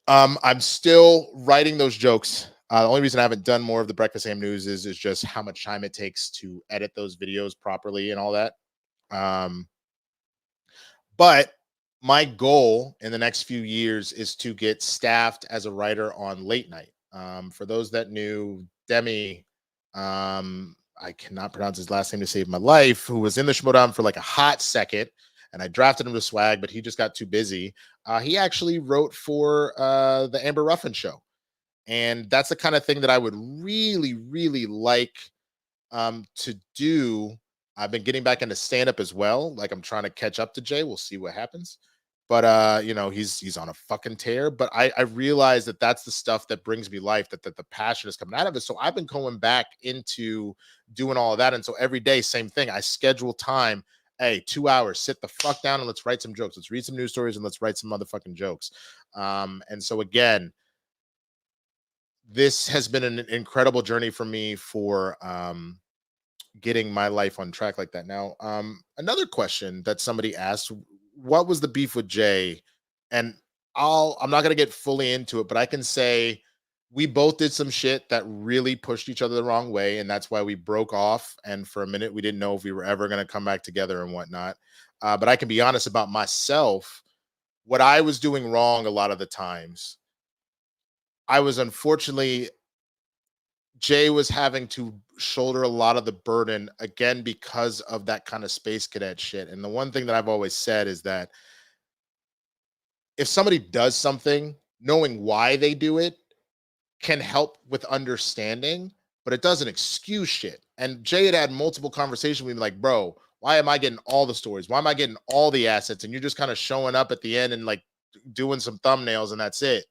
I'm still writing those jokes. The only reason I haven't done more of the breakfast AM news is just how much time it takes to edit those videos properly and all that. But my goal in the next few years is to get staffed as a writer on late night. For those that knew Demi, I cannot pronounce his last name to save my life, who was in the Schmodown for like a hot second, and I drafted him to swag, but he just got too busy. He actually wrote for the Amber Ruffin show. And that's the kind of thing that I would really, really like to do. I've been getting back into stand-up as well. Like I'm trying to catch up to Jay. We'll see what happens. But you know, he's on a fucking tear. But I realize that that's the stuff that brings me life, that the passion is coming out of it. So I've been going back into doing all of that. And so every day, same thing. I schedule time. Hey, 2 hours, sit the fuck down and let's write some jokes. Let's read some news stories and let's write some motherfucking jokes. And so again, this has been an incredible journey for me for getting my life on track like that. Now, another question that somebody asked, what was the beef with Jay? And I'm not gonna get fully into it, but I can say we both did some shit that really pushed each other the wrong way, and that's why we broke off. And for a minute, we didn't know if we were ever gonna come back together and whatnot. But I can be honest about myself. What I was doing wrong a lot of the times, I was unfortunately Jay was having to shoulder a lot of the burden again because of that kind of space cadet shit. And the one thing that I've always said is that if somebody does something, knowing why they do it can help with understanding, but it doesn't excuse shit. And Jay had multiple conversations with me like, bro, why am I getting all the stories? Why am I getting all the assets? And you're just kind of showing up at the end and like doing some thumbnails and that's it.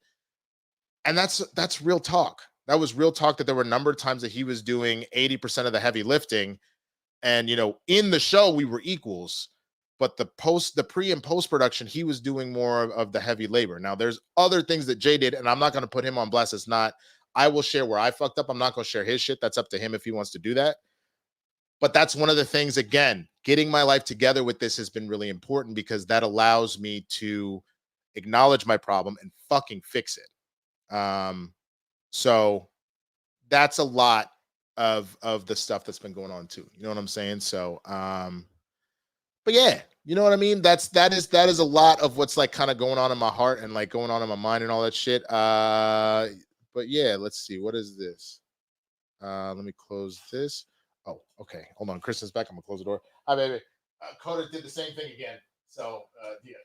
And that's real talk. That was real talk, that there were a number of times that he was doing 80% of the heavy lifting. And you know, in the show we were equals, but the pre and post production, he was doing more of the heavy labor. Now there's other things that Jay did, and I'm not going to put him on blast. It's not, I will share where I fucked up. I'm not going to share his shit. That's up to him if he wants to do that. But that's one of the things, again, getting my life together with this has been really important because that allows me to acknowledge my problem and fucking fix it. So that's a lot of the stuff that's been going on too. You know what I'm saying? So but yeah, you know what I mean? That is a lot of what's like kind of going on in my heart and like going on in my mind and all that shit. But yeah, let's see. What is this? Let me close this. Oh, okay. Hold on. Kristen's back. I'm gonna close the door. Hi, baby. Coda did the same thing again. So yeah.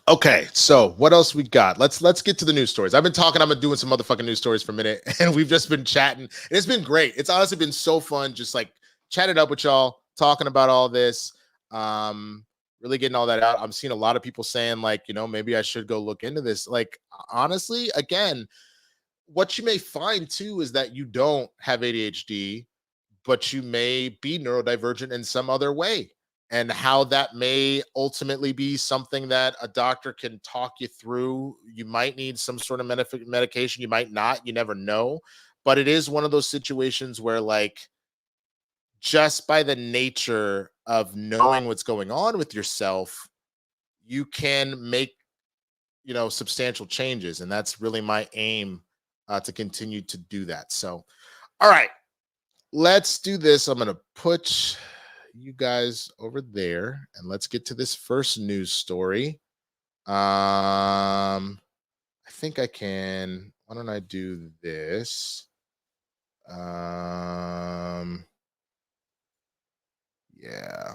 Okay, so what else we got? Let's get to the news stories. I've been talking. I've been doing some motherfucking news stories for a minute, and we've just been chatting. It's been great. It's honestly been so fun, just like chatting up with y'all, talking about all this, really getting all that out. I'm seeing a lot of people saying like, you know, maybe I should go look into this. Like, honestly, again, what you may find too is that you don't have ADHD, but you may be neurodivergent in some other way. And how that may ultimately be something that a doctor can talk you through. You might need some sort of medication. You might not. You never know. But it is one of those situations where, like, just by the nature of knowing what's going on with yourself, you can make, you know, substantial changes. And that's really my aim, to continue to do that. So, all right. let's do this. I'm gonna put you guys over there, and let's get to this first news story. I think I can. Why don't I do this? Um, yeah.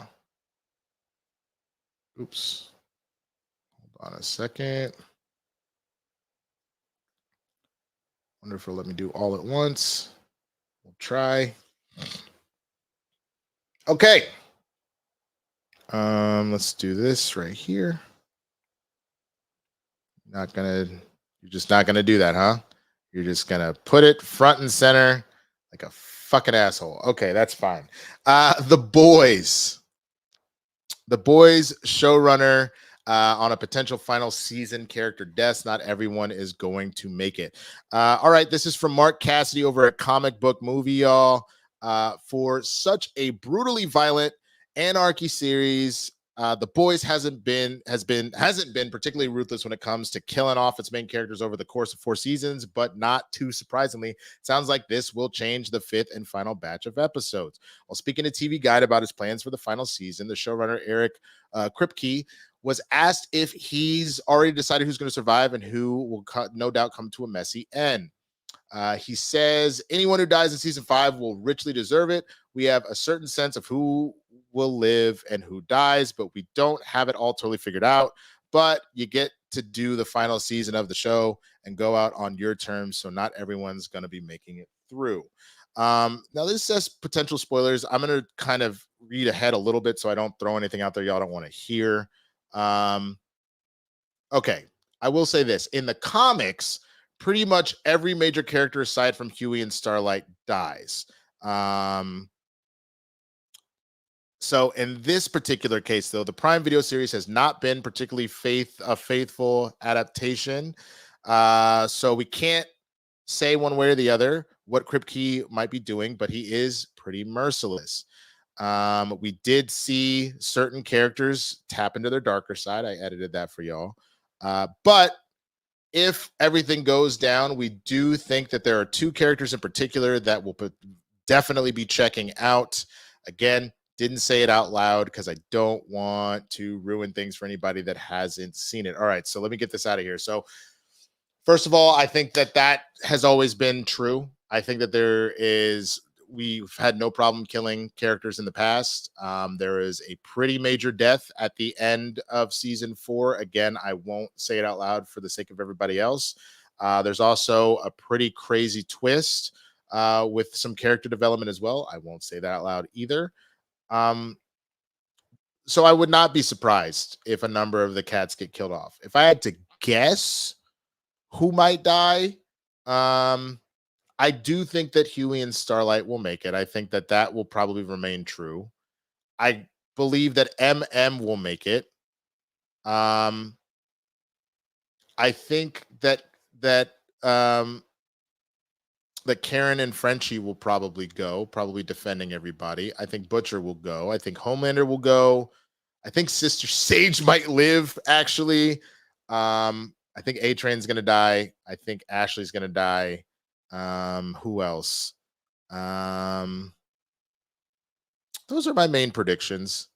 Oops. Hold on a second. Wonder if it'll let me do all at once. We'll try. Okay. Let's do this right here. Not gonna. You're just not gonna do that, huh? You're just gonna put it front and center like a fucking asshole. Okay, that's fine. The Boys. The Boys showrunner on a potential final season character deaths. Not everyone is going to make it. All right, this is from Mark Cassidy over at Comic Book Movie, y'all. For such a brutally violent anarchy series, The Boys hasn't been particularly ruthless when it comes to killing off its main characters over the course of 4 seasons, but not too surprisingly, sounds like this will change the fifth and final batch of episodes. While speaking to TV Guide about his plans for the final season, the showrunner Eric Kripke was asked if he's already decided who's going to survive and who will no doubt come to a messy end. He says anyone who dies in season 5 will richly deserve it. We have a certain sense of who will live and who dies, but we don't have it all totally figured out. But you get to do the final season of the show and go out on your terms. So not everyone's going to be making it through. Now this says potential spoilers. I'm going to kind of read ahead a little bit so I don't throw anything out there y'all don't want to hear. Okay, I will say this. In the comics, pretty much every major character aside from Huey and Starlight dies. So in this particular case, though, the Prime Video series has not been particularly faithful adaptation. So we can't say one way or the other what Kripke might be doing, but he is pretty merciless. We did see certain characters tap into their darker side. I edited that for y'all. But if everything goes down, we do think that there are 2 characters in particular that will definitely be checking out. Again, didn't say it out loud because I don't want to ruin things for anybody that hasn't seen it. All right, so let me get this out of here. So first of all, I think that has always been true. I think that we've had no problem killing characters in the past. There is a pretty major death at the end of season 4. Again, I won't say it out loud for the sake of everybody else. There's also a pretty crazy twist with some character development as well. I won't say that out loud either. So I would not be surprised if a number of the cats get killed off. If I had to guess who might die, I do think that Huey and Starlight will make it. I think that will probably remain true. I believe that MM will make it. I think that Karen and Frenchie will probably go, probably defending everybody. I think Butcher will go. I think Homelander will go. I think Sister Sage might live, actually. I think A-Train's going to die. I think Ashley's going to die. Who else? Those are my main predictions.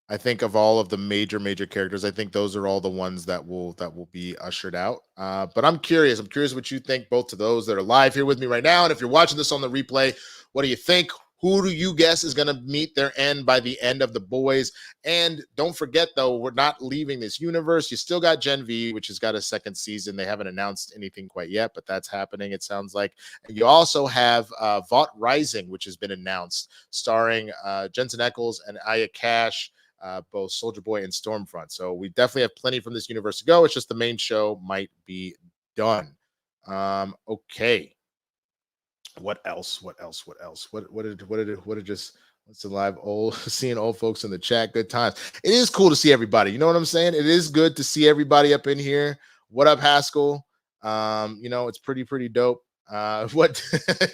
I think of all of the major characters, I think those are all the ones that will be ushered out. But I'm curious. I'm curious what you think, both to those that are live here with me right now, and if you're watching this on the replay, what do you think? Who do you guess is going to meet their end by the end of The Boys? And don't forget, though, we're not leaving this universe. You still got Gen V, which has got a second season. They haven't announced anything quite yet, but that's happening, it sounds like. And you also have Vought Rising, which has been announced, starring Jensen Ackles and Aya Cash, both Soldier Boy and Stormfront. So we definitely have plenty from this universe to go. It's just the main show might be done. Okay. What else? What did just what's the live old seeing old folks in the chat? Good times. It is cool to see everybody. You know what I'm saying? It is good to see everybody up in here. What up, Haskell? It's pretty dope. What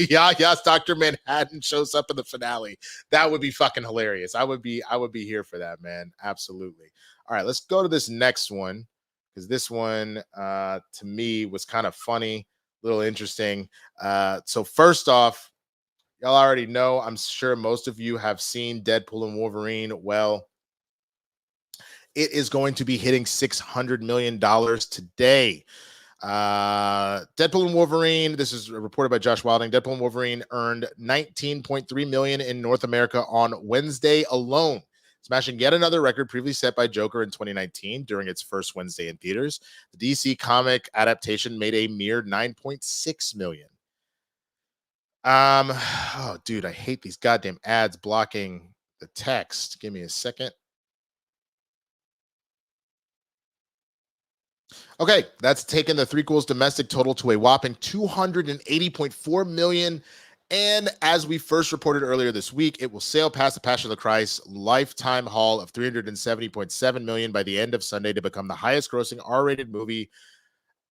yes, Dr. Manhattan shows up in the finale. That would be fucking hilarious. I would be here for that, man. Absolutely. All right, let's go to this next one, because this one to me was kind of funny, a little interesting. So first off, Y'all already know. I'm sure most of you have seen Deadpool and Wolverine. Well, it is going to be hitting $600 million today. Deadpool and Wolverine, this is reported by Josh Wilding. Deadpool and Wolverine earned 19.3 million in North America on Wednesday alone, smashing yet another record previously set by Joker in 2019 during its first Wednesday in theaters. The DC comic adaptation made a mere 9.6 million. Oh, dude, I hate these goddamn ads blocking the text. Give me a second. Okay, that's taken the threequels domestic total to a whopping 280.4 million. And as we first reported earlier this week, it will sail past the Passion of the Christ lifetime haul of 370.7 million by the end of Sunday to become the highest grossing R-rated movie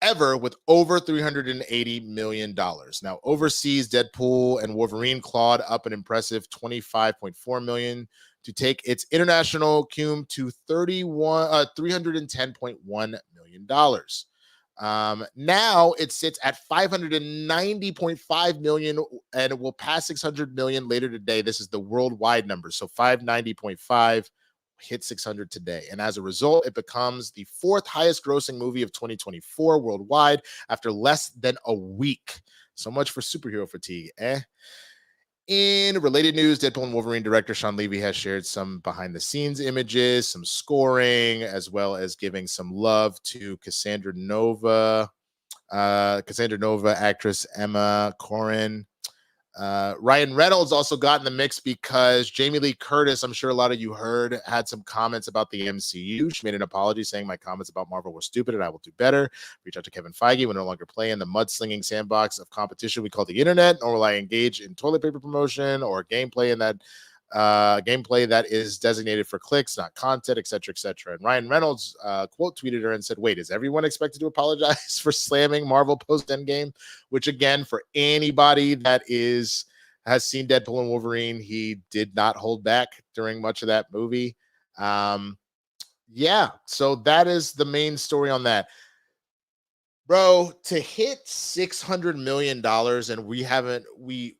ever with over $380 million. Now, overseas, Deadpool and Wolverine clawed up an impressive 25.4 million to take its international cum to $310.1 million. Now it sits at 590.5 million and it will pass 600 million later today. This is the worldwide number. So 590.5 hit 600 today. And as a result, it becomes the fourth highest grossing movie of 2024 worldwide after less than a week. So much for superhero fatigue, eh? In related news, Deadpool and Wolverine director Sean Levy has shared some behind the scenes images, some scoring, as well as giving some love to Cassandra Nova actress Emma Corrin. Ryan Reynolds also got in the mix because Jamie Lee Curtis, I'm sure a lot of you heard, had some comments about the MCU. She made an apology saying my comments about Marvel were stupid and I will do better. Reach out to Kevin Feige. We no longer play in the mudslinging sandbox of competition we call the internet, nor will I engage in toilet paper promotion or gameplay that is designated for clicks, not content, etc., etc. And Ryan Reynolds quote tweeted her and said, wait, is everyone expected to apologize for slamming Marvel post Endgame? Which again, for anybody that has seen Deadpool and Wolverine, he did not hold back during much of that movie. Yeah, so that is the main story on that. Bro, to hit $600 million and we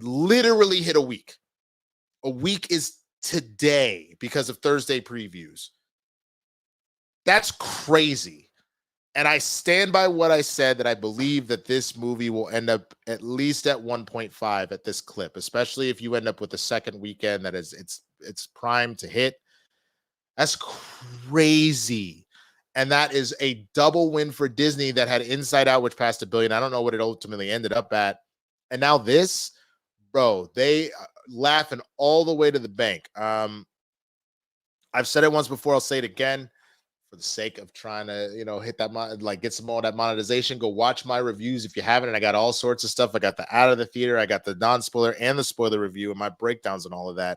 literally hit a week. A week is today because of Thursday previews. That's crazy. And I stand by what I said, that I believe that this movie will end up at least at 1.5 at this clip, especially if you end up with the second weekend that is it's primed to hit. That's crazy. And that is a double win for Disney that had Inside Out, which passed $1 billion. I don't know what it ultimately ended up at. And now this, bro, they laughing all the way to the bank. I've said it once before. I'll say it again for the sake of trying to, hit that, get some more of that monetization. Go watch my reviews if you haven't. And I got all sorts of stuff. I got the out of the theater. I got the non-spoiler and the spoiler review and my breakdowns and all of that.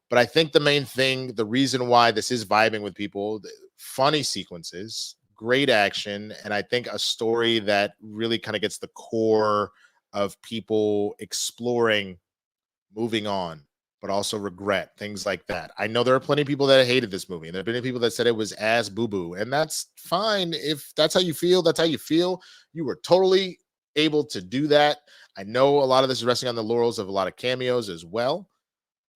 But I think the main thing, the reason why this is vibing with people, funny sequences, great action, and I think a story that really kind of gets the core of people exploring, moving on, but also regret, things like that. I know there are plenty of people that hated this movie, and there have been people that said it was ass boo-boo, and that's fine. If that's how you feel, that's how you feel. You were totally able to do that. I know a lot of this is resting on the laurels of a lot of cameos as well.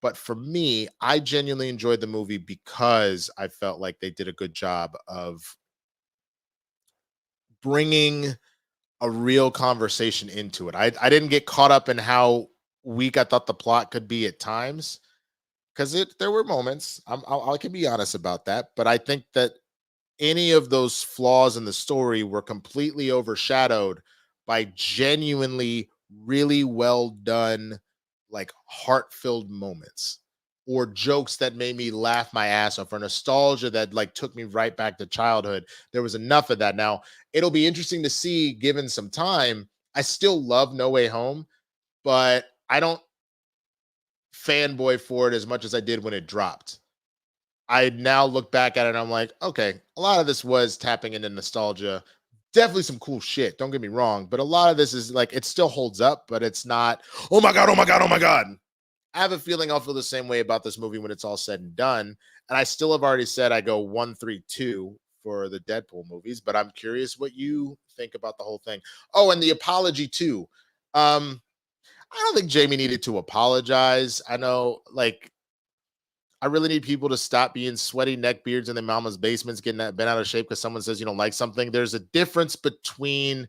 But for me, I genuinely enjoyed the movie because I felt like they did a good job of bringing a real conversation into it. I didn't get caught up in how weak I thought the plot could be at times, because there were moments. I can be honest about that, but I think that any of those flaws in the story were completely overshadowed by genuinely really well done, heart-filled moments or jokes that made me laugh my ass off, or nostalgia that took me right back to childhood. There was enough of that. Now, it'll be interesting to see, given some time. I still love No Way Home, but I don't fanboy for it as much as I did when it dropped. I now look back at it and I'm like, okay, a lot of this was tapping into nostalgia. Definitely some cool shit, don't get me wrong, but a lot of this is it still holds up, but it's not, oh my God, oh my God, oh my God. I have a feeling I'll feel the same way about this movie when it's all said and done. And I still have already said I go 1, 3, 2 for the Deadpool movies, but I'm curious what you think about the whole thing. Oh, and the apology too. I don't think Jamie needed to apologize. I know, like, I really need people to stop being sweaty neckbeards in their mama's basements, getting that bent out of shape because someone says you don't like something. There's a difference between,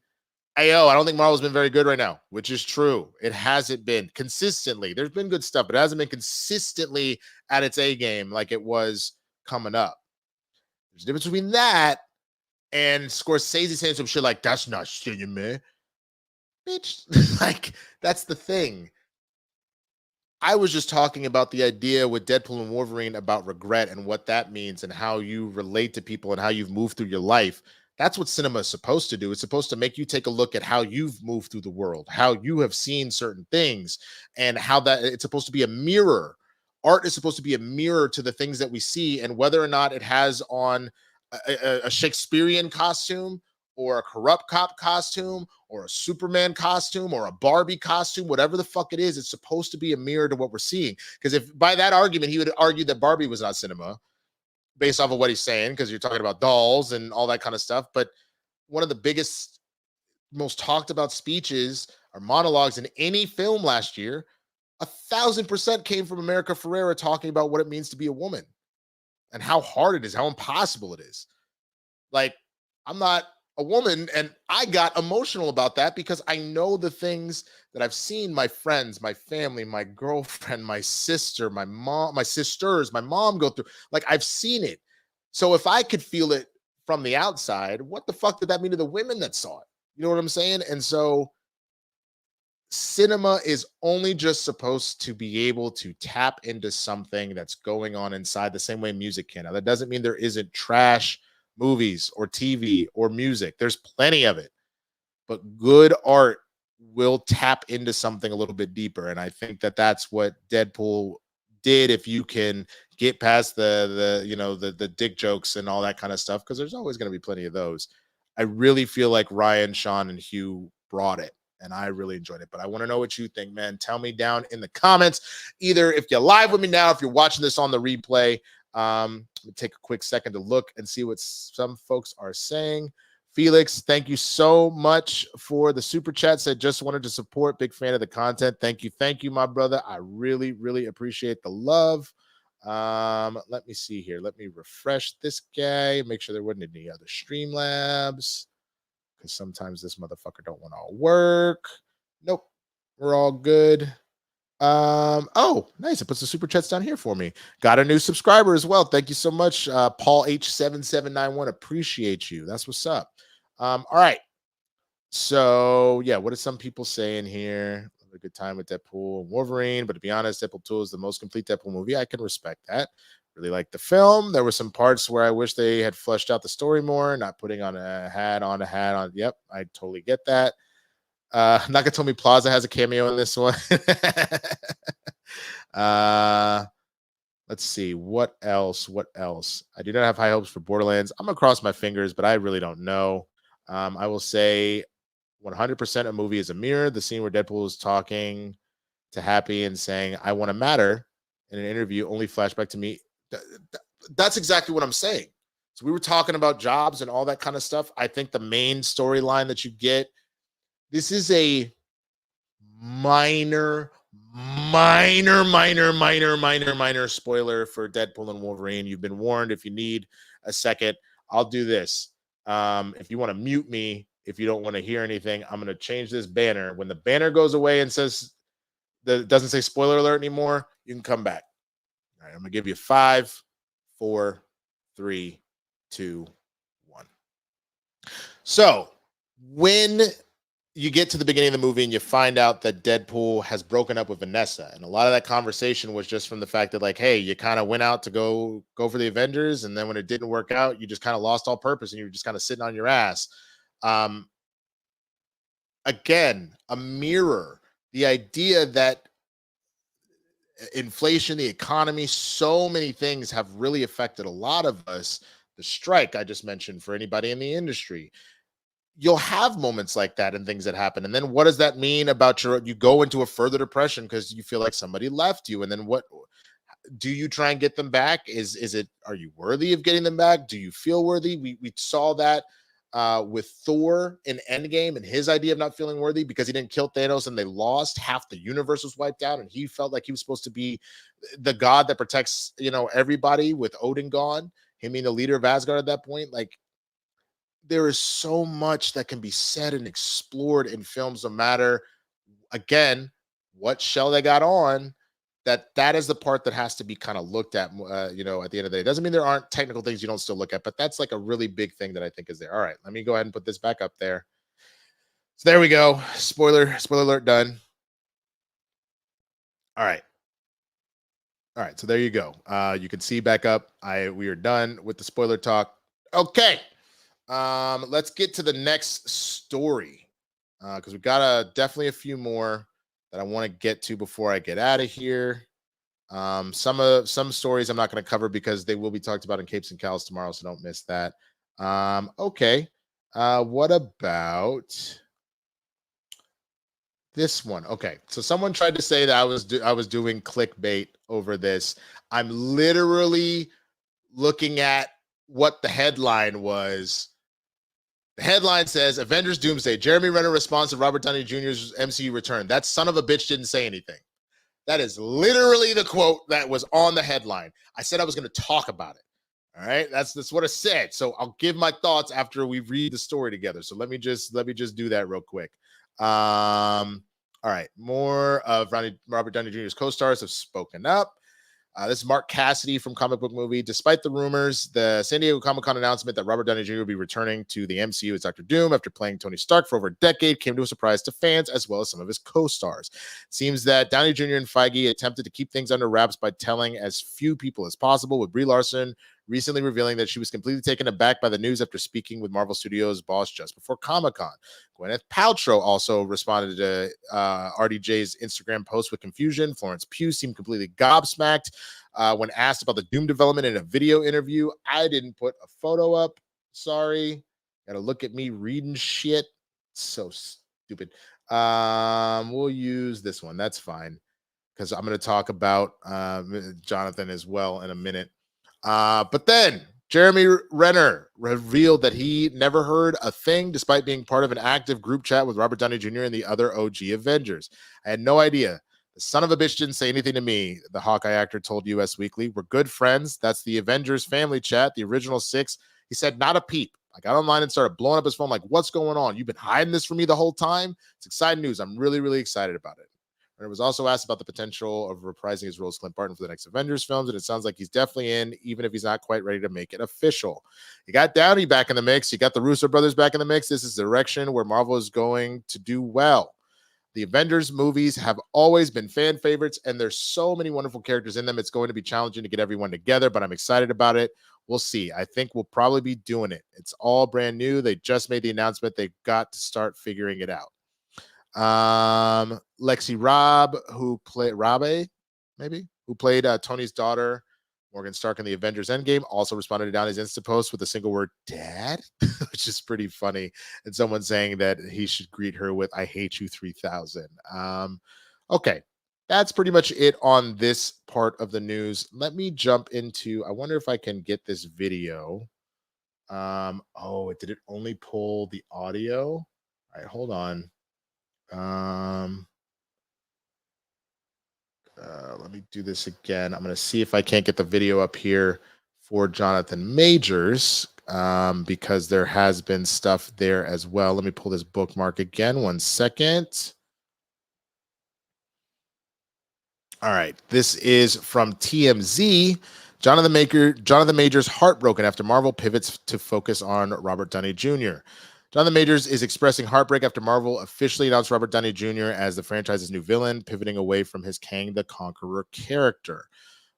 hey, yo, I don't think Marvel's been very good right now, which is true. It hasn't been consistently. There's been good stuff, but it hasn't been consistently at its A game like it was coming up. There's a difference between that and Scorsese saying some shit like, that's not cinema. Bitch, like, that's the thing. I was just talking about the idea with Deadpool and Wolverine about regret and what that means and how you relate to people and how you've moved through your life. That's what cinema is supposed to do. It's supposed to make you take a look at how you've moved through the world, how you have seen certain things, and how that it's supposed to be a mirror. Art is supposed to be a mirror to the things that we see, and whether or not it has on a Shakespearean costume or a corrupt cop costume or a Superman costume or a Barbie costume, whatever the fuck it is, it's supposed to be a mirror to what we're seeing. Because if by that argument, he would argue that Barbie was not cinema based off of what he's saying, because you're talking about dolls and all that kind of stuff. But one of the biggest, most talked about speeches or monologues in any film last year, 1,000% came from America Ferrera talking about what it means to be a woman and how hard it is, how impossible it is. Like, I'm not a woman, and I got emotional about that because I know the things that I've seen my friends, my family, my girlfriend, my sister, my mom, my sisters, my mom go through. Like, I've seen it. So if I could feel it from the outside, what the fuck did that mean to the women that saw it? You know what I'm saying? And so cinema is only just supposed to be able to tap into something that's going on inside, the same way music can. Now, that doesn't mean there isn't trash movies or TV or music. There's plenty of it. But good art will tap into something a little bit deeper. And I think that that's what Deadpool did. If you can get past the dick jokes and all that kind of stuff, because there's always going to be plenty of those. I really feel like Ryan, Sean, and Hugh brought it, and I really enjoyed it. But I want to know what you think, man. Tell me down in the comments, either if you're live with me now, if you're watching this on the replay. Let me take a quick second to look and see what some folks are saying. Felix, thank you so much for the super chat. Said just wanted to support. Big fan of the content. Thank you, my brother. I really, really appreciate the love. Let me see here. Let me refresh this guy. Make sure there wasn't any other Streamlabs, because sometimes this motherfucker don't want to all work. Nope, we're all good. Oh, nice. It puts the super chats down here for me. Got a new subscriber as well. Thank you so much, Paul H7791. Appreciate you. That's what's up. All right. So yeah, what are some people saying here? A good time with Deadpool and Wolverine, but to be honest, Deadpool 2 is the most complete Deadpool movie. I can respect that. Really like the film. There were some parts where I wish they had fleshed out the story more, not putting on a hat on. Yep, I totally get that. Nakatomi Plaza has a cameo in this one. Let's see. What else? I do not have high hopes for Borderlands. I'm gonna cross my fingers, but I really don't know. I will say 100% a movie is a mirror. The scene where Deadpool is talking to Happy and saying, I want to matter in an interview, only flashback to me. That's exactly what I'm saying. So we were talking about jobs and all that kind of stuff. I think the main storyline that you get, this is a minor spoiler for Deadpool and Wolverine. You've been warned. If you need a second, I'll do this. If you want to mute me, if you don't want to hear anything, I'm going to change this banner. When the banner goes away and says that doesn't say spoiler alert anymore, you can come back. All right, I'm going to give you 5, 4, 3, 2, 1. So when you get to the beginning of the movie and you find out that Deadpool has broken up with Vanessa, and a lot of that conversation was just from the fact that, like, hey, you kind of went out to go for the Avengers, and then when it didn't work out, you just kind of lost all purpose and you were just kind of sitting on your ass. Again, a mirror. The idea that inflation, the economy, so many things have really affected a lot of us. The strike I just mentioned, for anybody in the industry, you'll have moments like that and things that happen. And then what does that mean about you go into a further depression because you feel like somebody left you. And then what do you try and get them back? Are you worthy of getting them back? Do you feel worthy? We saw that with Thor in Endgame and his idea of not feeling worthy because he didn't kill Thanos and they lost, half the universe was wiped out, and he felt like he was supposed to be the god that protects, everybody with Odin gone, him being the leader of Asgard at that point. Like, there is so much that can be said and explored in films, no matter, again, what shell they got on. That is the part that has to be kind of looked at, at the end of the day. It doesn't mean there aren't technical things you don't still look at, but that's like a really big thing that I think is there. All right, let me go ahead and put this back up there. So there we go. Spoiler alert done. All right. So there you go. You can see back up. We are done with the spoiler talk. Okay. Let's get to the next story. Because we've got definitely a few more that I want to get to before I get out of here. Some stories I'm not going to cover because they will be talked about in Capes and Cows tomorrow, so don't miss that. Okay. What about this one? Okay, so someone tried to say that I was doing clickbait over this. I'm literally looking at what the headline was. The headline says, Avengers Doomsday, Jeremy Renner responds to Robert Downey Jr.'s MCU return. That son of a bitch didn't say anything. That is literally the quote that was on the headline. I said I was going to talk about it. All right, that's what I said. So I'll give my thoughts after we read the story together. So let me just do that real quick. All right, more of Robert Downey Jr.'s co-stars have spoken up. This is Mark Cassidy from Comic Book Movie. Despite the rumors, the San Diego Comic-Con announcement that Robert Downey Jr. will be returning to the MCU as Dr. Doom after playing Tony Stark for over a decade came to a surprise to fans as well as some of his co-stars. It seems that Downey Jr. and Feige attempted to keep things under wraps by telling as few people as possible, with Brie Larson recently revealing that she was completely taken aback by the news after speaking with Marvel Studios' boss just before Comic-Con. Gwyneth Paltrow also responded to RDJ's Instagram post with confusion. Florence Pugh seemed completely gobsmacked when asked about the Doom development in a video interview. I didn't put a photo up. Sorry. Gotta look at me reading shit. So stupid. We'll use this one. That's fine, because I'm going to talk about Jonathan as well in a minute. But then Jeremy Renner revealed that he never heard a thing despite being part of an active group chat with Robert Downey Jr. and the other OG Avengers. I had no idea. The son of a bitch didn't say anything to me, the Hawkeye actor told US Weekly. We're good friends. That's the Avengers family chat, the original 6. He said, not a peep. I got online and started blowing up his phone like, what's going on? You've been hiding this from me the whole time? It's exciting news. I'm really, really excited about it. Renner was also asked about the potential of reprising his role as Clint Barton for the next Avengers films, and it sounds like he's definitely in, even if he's not quite ready to make it official. You got Downey back in the mix. You got the Russo brothers back in the mix. This is the direction where Marvel is going to do well. The Avengers movies have always been fan favorites, and there's so many wonderful characters in them. It's going to be challenging to get everyone together, but I'm excited about it. We'll see. I think we'll probably be doing it. It's all brand new. They just made the announcement. They've got to start figuring it out. Lexi Robb, who played Tony's daughter, Morgan Stark, in the Avengers Endgame, also responded to Downey's Insta post with a single word, "Dad," which is pretty funny. And someone saying that he should greet her with, "I hate you 3000." Okay, that's pretty much it on this part of the news. Let me jump into, I wonder if I can get this video. Did it only pull the audio? All right, hold on. Let me do this again. I'm going to see if I can't get the video up here for Jonathan Majors, because there has been stuff there as well. Let me pull this bookmark again. 1 second. All right. This is from TMZ. Jonathan Majors heartbroken after Marvel pivots to focus on Robert Downey Jr. Jonathan Majors is expressing heartbreak after Marvel officially announced Robert Downey Jr. as the franchise's new villain, pivoting away from his Kang the Conqueror character.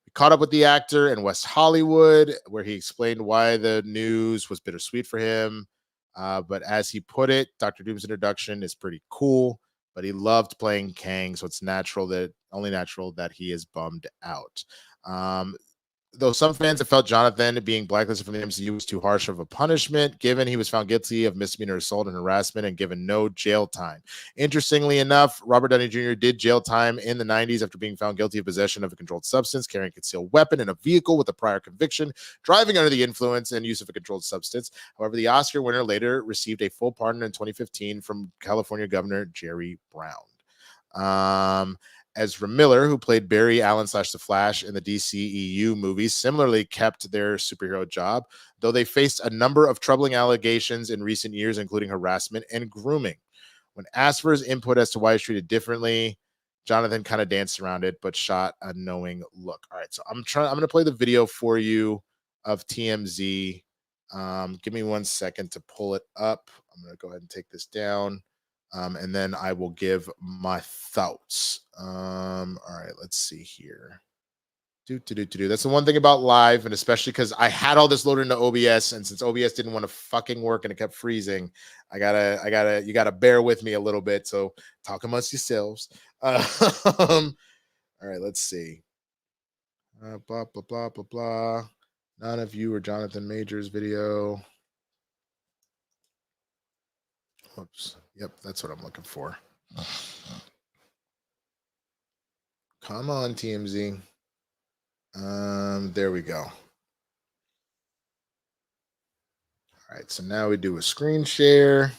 We caught up with the actor in West Hollywood, where he explained why the news was bittersweet for him. But as he put it, Dr. Doom's introduction is pretty cool, but he loved playing Kang, so it's only natural that he is bummed out. Though some fans have felt Jonathan being blacklisted from the MCU was too harsh of a punishment, given he was found guilty of misdemeanor assault and harassment and given no jail time. Interestingly enough, Robert Downey Jr. did jail time in the 90s after being found guilty of possession of a controlled substance, carrying a concealed weapon in a vehicle with a prior conviction, driving under the influence, and use of a controlled substance. However, the Oscar winner later received a full pardon in 2015 from California Governor Jerry Brown. Ezra Miller, who played Barry Allen / The Flash in the DCEU movies, similarly kept their superhero job, though they faced a number of troubling allegations in recent years, including harassment and grooming. When asked for his input as to why he's treated differently, Jonathan kind of danced around it, but shot a knowing look. All right, so I'm going to play the video for you of TMZ. Give me 1 second to pull it up. I'm going to go ahead and take this down. And then I will give my thoughts. All right, let's see here. That's the one thing about live, and especially because I had all this loaded into OBS, and since OBS didn't want to fucking work and it kept freezing, you gotta bear with me a little bit. So talk amongst yourselves. All right, let's see. Blah blah blah blah blah. None of you or Jonathan Majors video. Whoops. Yep, that's what I'm looking for. Come on, TMZ. There we go. All right, so now we do a screen share.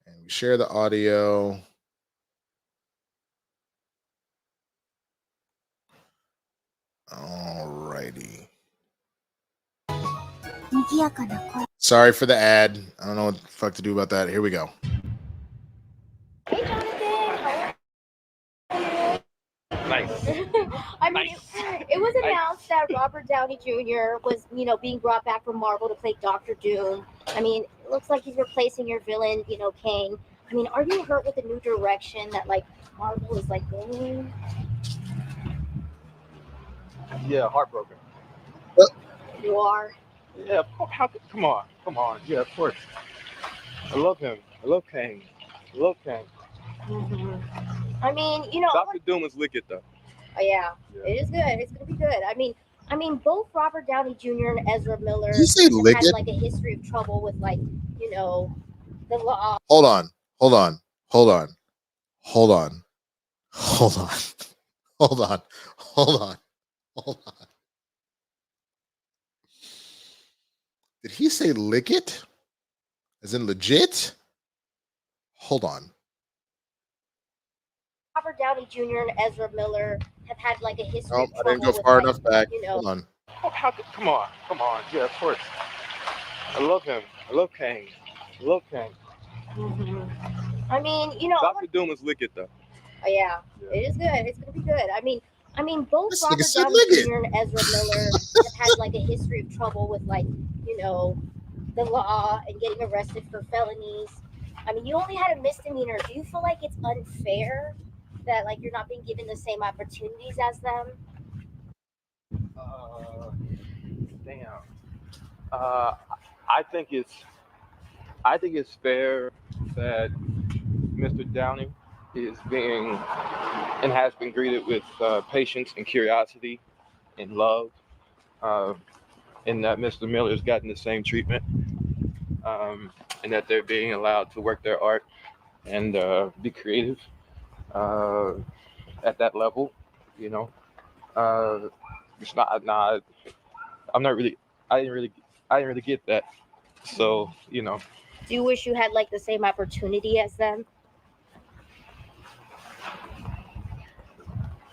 And we share the audio. All righty. Sorry for the ad. I don't know what the fuck to do about that. Here we go. Hey, Jonathan. Nice. I mean, it was announced that Robert Downey Jr. was, being brought back from Marvel to play Dr. Doom. I mean, it looks like he's replacing your villain, Kang. I mean, are you hurt with the new direction that, Marvel is, going? Yeah, heartbroken. You are? Yeah, come on. Yeah, of course. I love him. I love Kang. Mm-hmm. I mean, Dr. Doom is wicked, though. Oh, yeah. It is good. It's going to be good. I mean, both Robert Downey Jr. and Ezra Miller Did you say have had, a history of trouble with, the law. Hold on. Did he say lick it? As in legit? Hold on. Robert Downey Jr. and Ezra Miller have had a history of trouble. I didn't go far enough back. Hold on. Come on. Yeah, of course. I love him. I love Kang. Mm-hmm. I mean, Dr. Doom is wicked, though. Oh, yeah. It is good. It's going to be good. I mean, both Robert Downey Jr. and Ezra Miller have had a history of trouble with the law and getting arrested for felonies. I mean, you only had a misdemeanor. Do you feel like it's unfair that you're not being given the same opportunities as them? Damn. I think it's fair that Mr. Downey is being and has been greeted with patience and curiosity and love, and that Mr. Miller's gotten the same treatment, and that they're being allowed to work their art and be creative at that level. It's not. Nah, I'm not really. I didn't really get that. So Do you wish you had the same opportunity as them?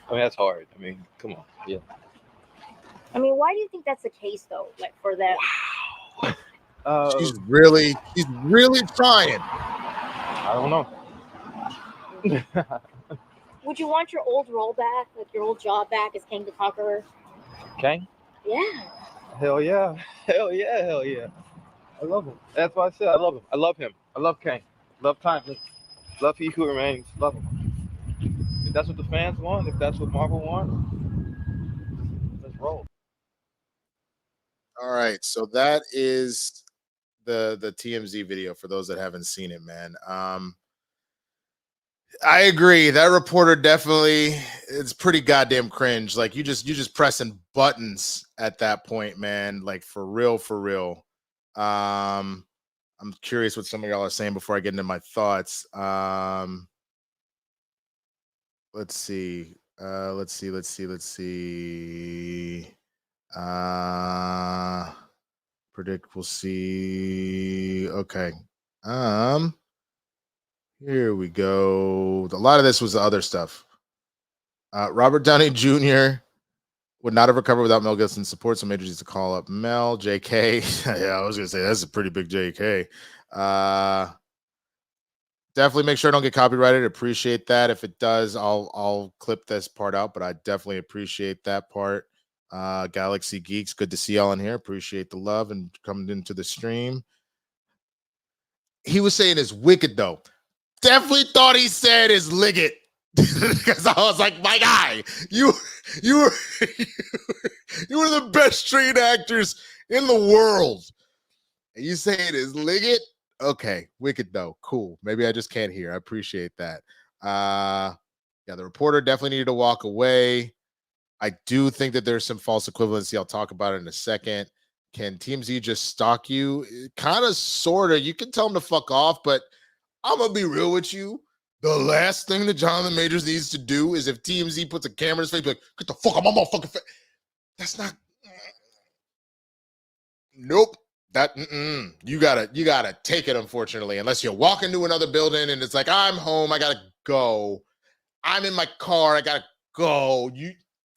I mean, that's hard. I mean, come on. Yeah. I mean, why do you think that's the case though? For them? Wow. She's really trying. I don't know. Would you want your old role back, your old job back as Kang the Conqueror? Kang? Yeah. Hell yeah. I love him. That's why I said I love him. I love him. I love Kang. Love Timeless. Love He Who Remains. Love him. If that's what the fans want, if that's what Marvel wants, let's roll. All right, so that is the TMZ video for those that haven't seen it, man. I agree. That reporter definitely, it's pretty goddamn cringe. You just pressing buttons at that point, man. Like for real, for real. I'm curious what some of y'all are saying before I get into my thoughts. Let's see. Let's see. Predict, we'll see. Okay. Here we go. A lot of this was the other stuff. Robert Downey Jr. would not have recovered without Mel Gibson's support, so Majors used to call up Mel. JK. Yeah, I was gonna say that's a pretty big JK. Definitely make sure I don't get copyrighted. Appreciate that. If it does, I'll clip this part out, but I definitely appreciate that part. Galaxy Geeks, good to see y'all in here. Appreciate the love and coming into the stream. He was saying it's wicked though. Definitely thought he said is Liggett. Because I was like, my guy, you were the best trained actors in the world. And you say it is Liggett? Okay, wicked though. Cool. Maybe I just can't hear. I appreciate that. Yeah, the reporter definitely needed to walk away. I do think that there's some false equivalency. I'll talk about it in a second. Can TMZ just stalk you? Kind of, sort of. You can tell them to fuck off, but I'm going to be real with you. The last thing that Jonathan Majors needs to do is if TMZ puts a camera in his face, be like, get the fuck out of my motherfucking face. That's not. Nope. That you gotta take it, unfortunately, unless you walk into another building and it's like, I'm home, I gotta go. I'm in my car, I gotta go.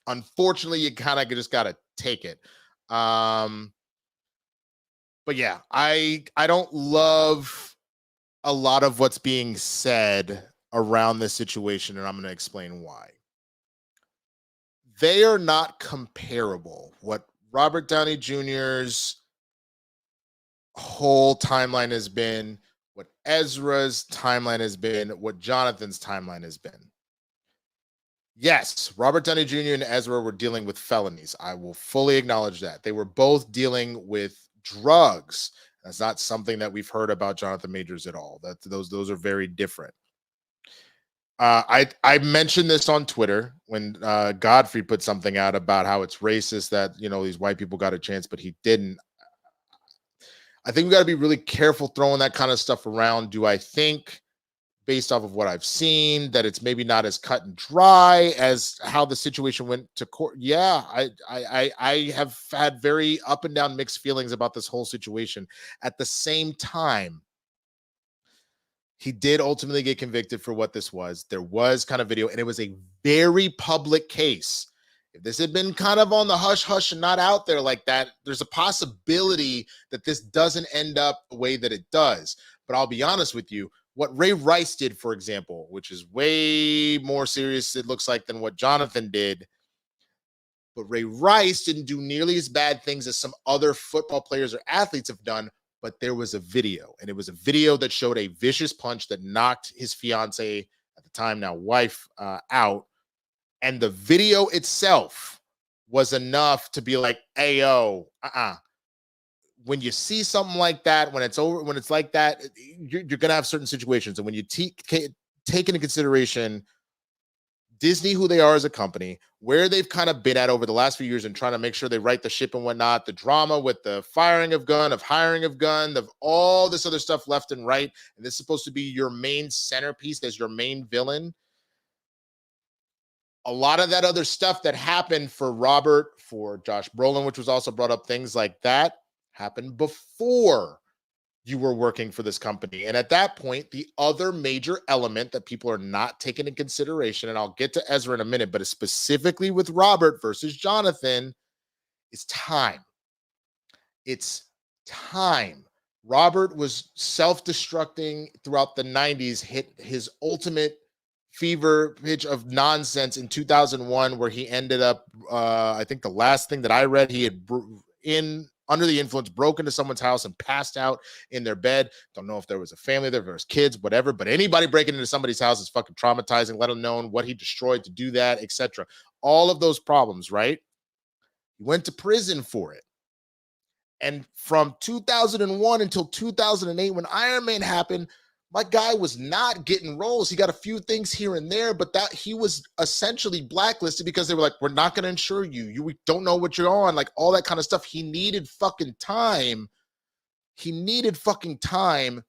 Unfortunately, you kind of just gotta take it. But yeah, I don't love a lot of what's being said around this situation, and I'm going to explain why. They are not comparable. What Robert Downey Jr.'s whole timeline has been, what Ezra's timeline has been, what Jonathan's timeline has been. Yes, Robert Downey Jr. and Ezra were dealing with felonies. I will fully acknowledge that. They were both dealing with drugs. That's not something that we've heard about Jonathan Majors at all. Those are very different. I mentioned this on Twitter when Godfrey put something out about how it's racist that, you know, these white people got a chance, but he didn't. I think we got to be really careful throwing that kind of stuff around. Do I think, based off of what I've seen, that it's maybe not as cut and dry as how the situation went to court? Yeah, I have had very up and down mixed feelings about this whole situation. At the same time, he did ultimately get convicted for what this was. There was kind of video, and it was a very public case. If this had been kind of on the hush-hush and not out there like that, there's a possibility that this doesn't end up the way that it does. But I'll be honest with you, what Ray Rice did, for example, which is way more serious, it looks like, than what Jonathan did. But Ray Rice didn't do nearly as bad things as some other football players or athletes have done. But there was a video, and it was a video that showed a vicious punch that knocked his fiance, at the time now wife, out. And the video itself was enough to be like, hey, yo, when you see something like that, when it's over, when it's like that, you're going to have certain situations. And when you take into consideration Disney, who they are as a company, where they've kind of been at over the last few years and trying to make sure they right the ship and whatnot, the drama with the firing of Gunn, of hiring of Gunn, of all this other stuff left and right, and this is supposed to be your main centerpiece as your main villain. A lot of that other stuff that happened for Robert, for Josh Brolin, which was also brought up, things like that, happened before you were working for this company. And at that point, the other major element that people are not taking into consideration, and I'll get to Ezra in a minute, but specifically with Robert versus Jonathan, is time. It's time. Robert was self-destructing throughout the 90s, hit his ultimate fever pitch of nonsense in 2001, where he ended up, I think the last thing that I read, he had under the influence, broke into someone's house and passed out in their bed. Don't know if there was a family there, if there was kids, whatever, but anybody breaking into somebody's house is fucking traumatizing, let alone what he destroyed to do that, etc. All of those problems, right? He went to prison for it. And from 2001 until 2008, when Iron Man happened, My guy was not getting roles. He got a few things here and there, but that he was essentially blacklisted because they were like, we're not going to insure you. We don't know what you're on, like all that kind of stuff. He needed fucking time. He needed fucking time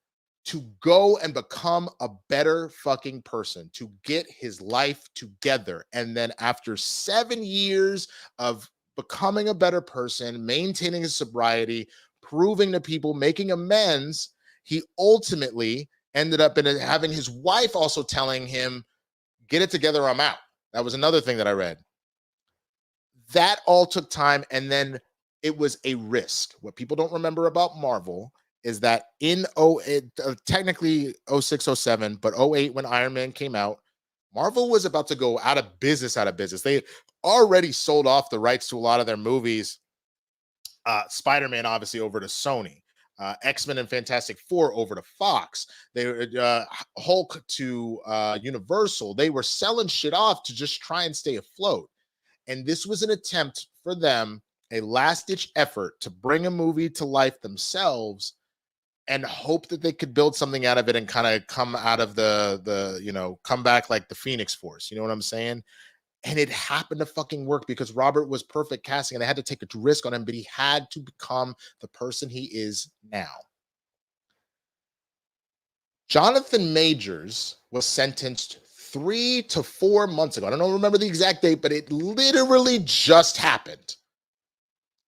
to go and become a better fucking person, to get his life together. And then after 7 years of becoming a better person, maintaining his sobriety, proving to people, making amends, he ultimately ended up having his wife also telling him, get it together, I'm out. That was another thing that I read. That all took time, and then it was a risk. What people don't remember about Marvel is that in technically 06, 07, but 08 when Iron Man came out, Marvel was about to go out of business. They already sold off the rights to a lot of their movies. Spider-Man, obviously, over to Sony. X-Men and Fantastic Four over to Fox. They Hulk to Universal. They were selling shit off to just try and stay afloat. And this was an attempt for them, a last-ditch effort to bring a movie to life themselves and hope that they could build something out of it and kind of come out of come back like the Phoenix Force. You know what I'm saying? And it happened to fucking work because Robert was perfect casting and they had to take a risk on him, but he had to become the person he is now. Jonathan Majors was sentenced 3 to 4 months ago. I don't remember the exact date, but it literally just happened.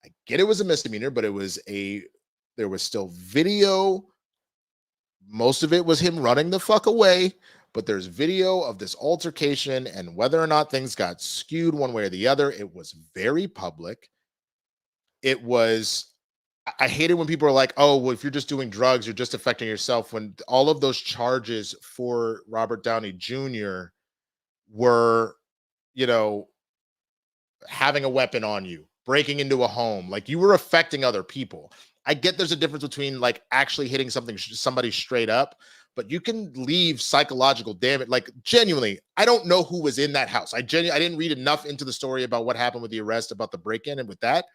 I get it was a misdemeanor, but there was still video. Most of it was him running the fuck away. But there's video of this altercation and whether or not things got skewed one way or the other. It was very public. I hate it when people are like, oh, well, if you're just doing drugs, you're just affecting yourself. When all of those charges for Robert Downey Jr. were, having a weapon on you, breaking into a home, like you were affecting other people. I get there's a difference between like actually hitting somebody straight up, but you can leave psychological damage. Like genuinely, I don't know who was in that house. I didn't read enough into the story about what happened with the arrest, about the break-in and with that.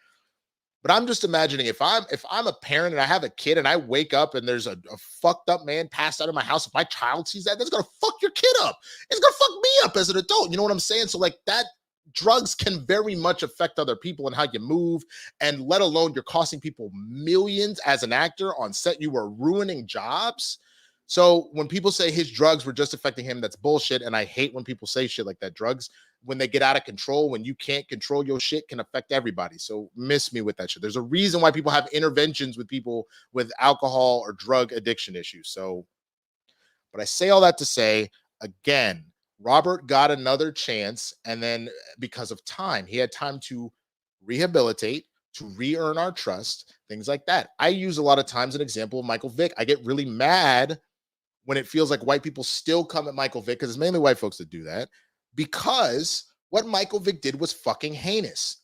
But I'm just imagining if I'm a parent and I have a kid and I wake up and there's a fucked up man passed out of my house, if my child sees that, that's gonna fuck your kid up. It's gonna fuck me up as an adult. You know what I'm saying? So like that, drugs can very much affect other people and how you move, and let alone you're costing people millions as an actor on set. You were ruining jobs. So when people say his drugs were just affecting him, that's bullshit. And I hate when people say shit like that. Drugs, when they get out of control, when you can't control your shit, can affect everybody. So miss me with that shit. There's a reason why people have interventions with people with alcohol or drug addiction issues. So, but I say all that to say, again, Robert got another chance, and then because of time, he had time to rehabilitate, to re-earn our trust, things like that. I use a lot of times an example of Michael Vick. I get really mad when it feels like white people still come at Michael Vick, because it's mainly white folks that do that, because what Michael Vick did was fucking heinous.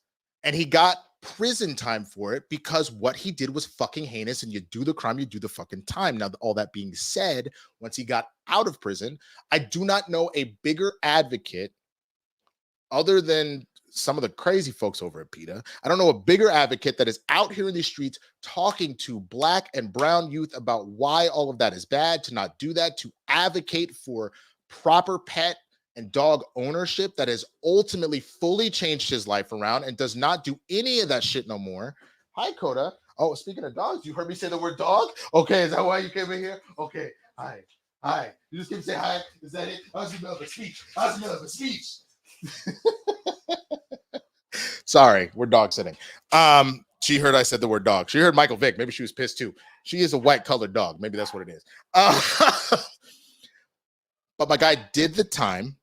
And he got prison time for it because what he did was fucking heinous, and you do the crime, you do the fucking time. Now, all that being said, once he got out of prison, I do not know a bigger advocate other than some of the crazy folks over at PETA. I don't know a bigger advocate that is out here in these streets talking to Black and brown youth about why all of that is bad, to not do that, to advocate for proper pet and dog ownership that has ultimately fully changed his life around and does not do any of that shit no more. Hi, Coda. Oh, speaking of dogs, you heard me say the word dog? Okay, is that why you came in here? Okay, hi. You just came to say hi? Is that it? How's the middle of a speech? Sorry, we're dog sitting. She heard I said the word dog. She heard Michael Vick. Maybe she was pissed too. She is a white colored dog. Maybe that's what it is. But my guy did the time.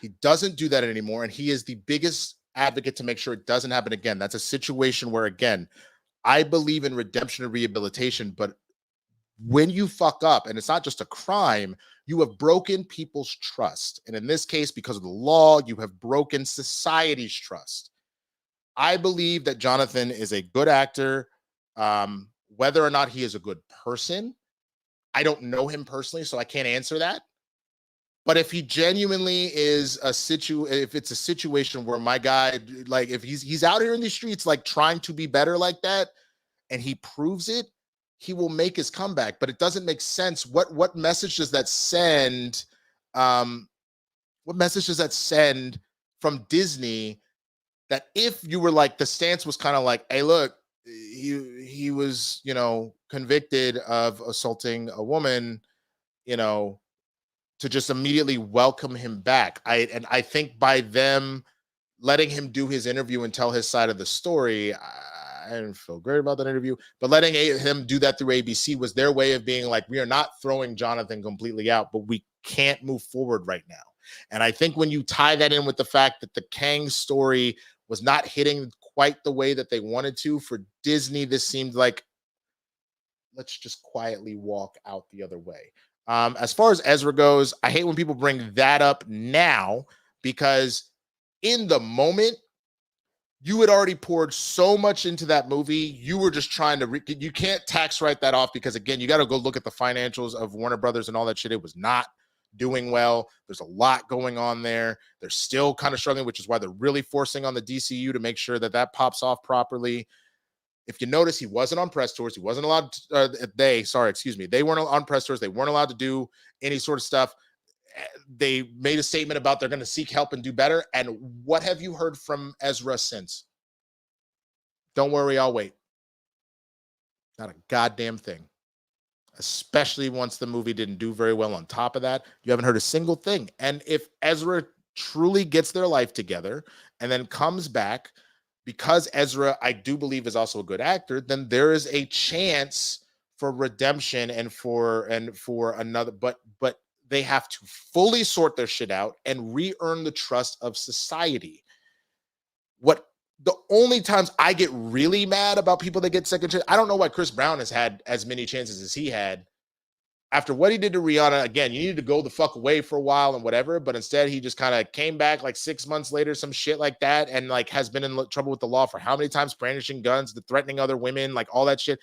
He doesn't do that anymore, and he is the biggest advocate to make sure it doesn't happen again. That's a situation where, again, I believe in redemption and rehabilitation, but when you fuck up, and it's not just a crime, you have broken people's trust. And in this case, because of the law, you have broken society's trust. I believe that Jonathan is a good actor. Whether or not he is a good person, I don't know him personally, so I can't answer that. But if he genuinely is if it's a situation where my guy, like if he's out here in the streets, like trying to be better like that, and he proves it, he will make his comeback. But it doesn't make sense. What message does that send? What message does that send from Disney, that if you were like, the stance was kind of like, hey, look, he was, convicted of assaulting a woman, to just immediately welcome him back. I think by them letting him do his interview and tell his side of the story, I didn't feel great about that interview, but letting him do that through ABC was their way of being like, we are not throwing Jonathan completely out, but we can't move forward right now. And I think when you tie that in with the fact that the Kang story was not hitting quite the way that they wanted to, for Disney, this seemed like, let's just quietly walk out the other way. As far as Ezra goes, I hate when people bring that up now, because in the moment, you had already poured so much into that movie. You were just trying to, you can't tax write that off, because again, you got to go look at the financials of Warner Brothers and all that shit. It was not doing well. There's a lot going on there. They're still kind of struggling, which is why they're really forcing on the DCU to make sure that that pops off properly. If you notice, he wasn't on press tours. He wasn't allowed to, they weren't on press tours. They weren't allowed to do any sort of stuff. They made a statement about they're going to seek help and do better. And what have you heard from Ezra since? Don't worry, I'll wait. Not a goddamn thing. Especially once the movie didn't do very well on top of that. You haven't heard a single thing. And if Ezra truly gets their life together and then comes back, because Ezra, I do believe, is also a good actor, then there is a chance for redemption and for another, but they have to fully sort their shit out and re-earn the trust of society. The only times I get really mad about people that get second chance, I don't know why Chris Brown has had as many chances as he had. After what he did to Rihanna, again, you needed to go the fuck away for a while and whatever, but instead he just kind of came back like 6 months later, some shit like that, and like has been in trouble with the law for how many times, brandishing guns, threatening other women, like all that shit.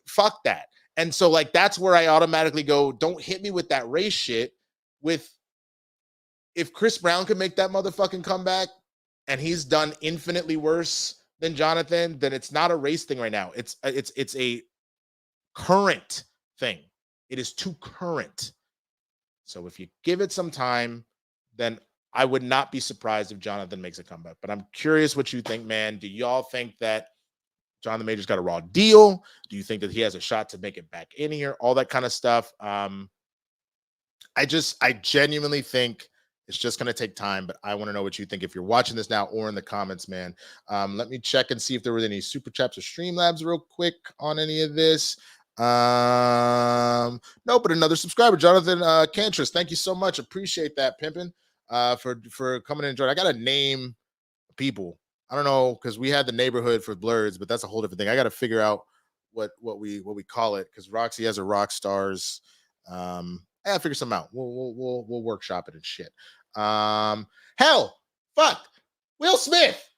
Fuck that. And so like that's where I automatically go, don't hit me with that race shit. If Chris Brown could make that motherfucking comeback and he's done infinitely worse than Jonathan, then it's not a race thing right now. It's a current thing. It is too current. So if you give it some time, then I would not be surprised if Jonathan makes a comeback. But I'm curious what you think, man. Do y'all think that Jonathan Majors got a raw deal? Do you think that he has a shot to make it back in here? All that kind of stuff. I genuinely think it's just going to take time, but I want to know what you think if you're watching this now or in the comments, man. Let me check and see if there was any super chats or Streamlabs real quick on any of this. No, but another subscriber, Jonathan Cantris. Thank you so much. Appreciate that, pimpin', for coming and joining. I got to name people. I don't know, because we had the neighborhood for Blerds, but that's a whole different thing. I got to figure out what we call it, because Roxy has a rock stars. I gotta figure something out. We'll workshop it and shit. Hell, fuck, Will Smith.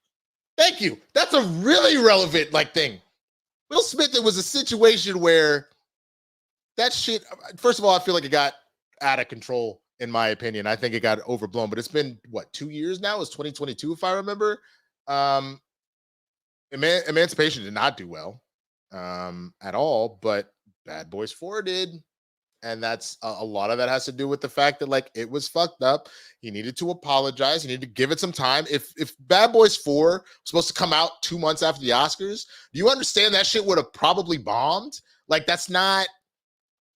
Thank you. That's a really relevant thing. Will Smith, it was a situation where that shit, first of all, I feel like it got out of control, in my opinion. I think it got overblown, but it's been, 2 years now? It's 2022, if I remember. Emancipation did not do well at all, but Bad Boys 4 did. And that's a lot of that has to do with the fact that it was fucked up. He needed to apologize. He needed to give it some time. If Bad Boys 4 was supposed to come out 2 months after the Oscars, do you understand that shit would have probably bombed? That's not,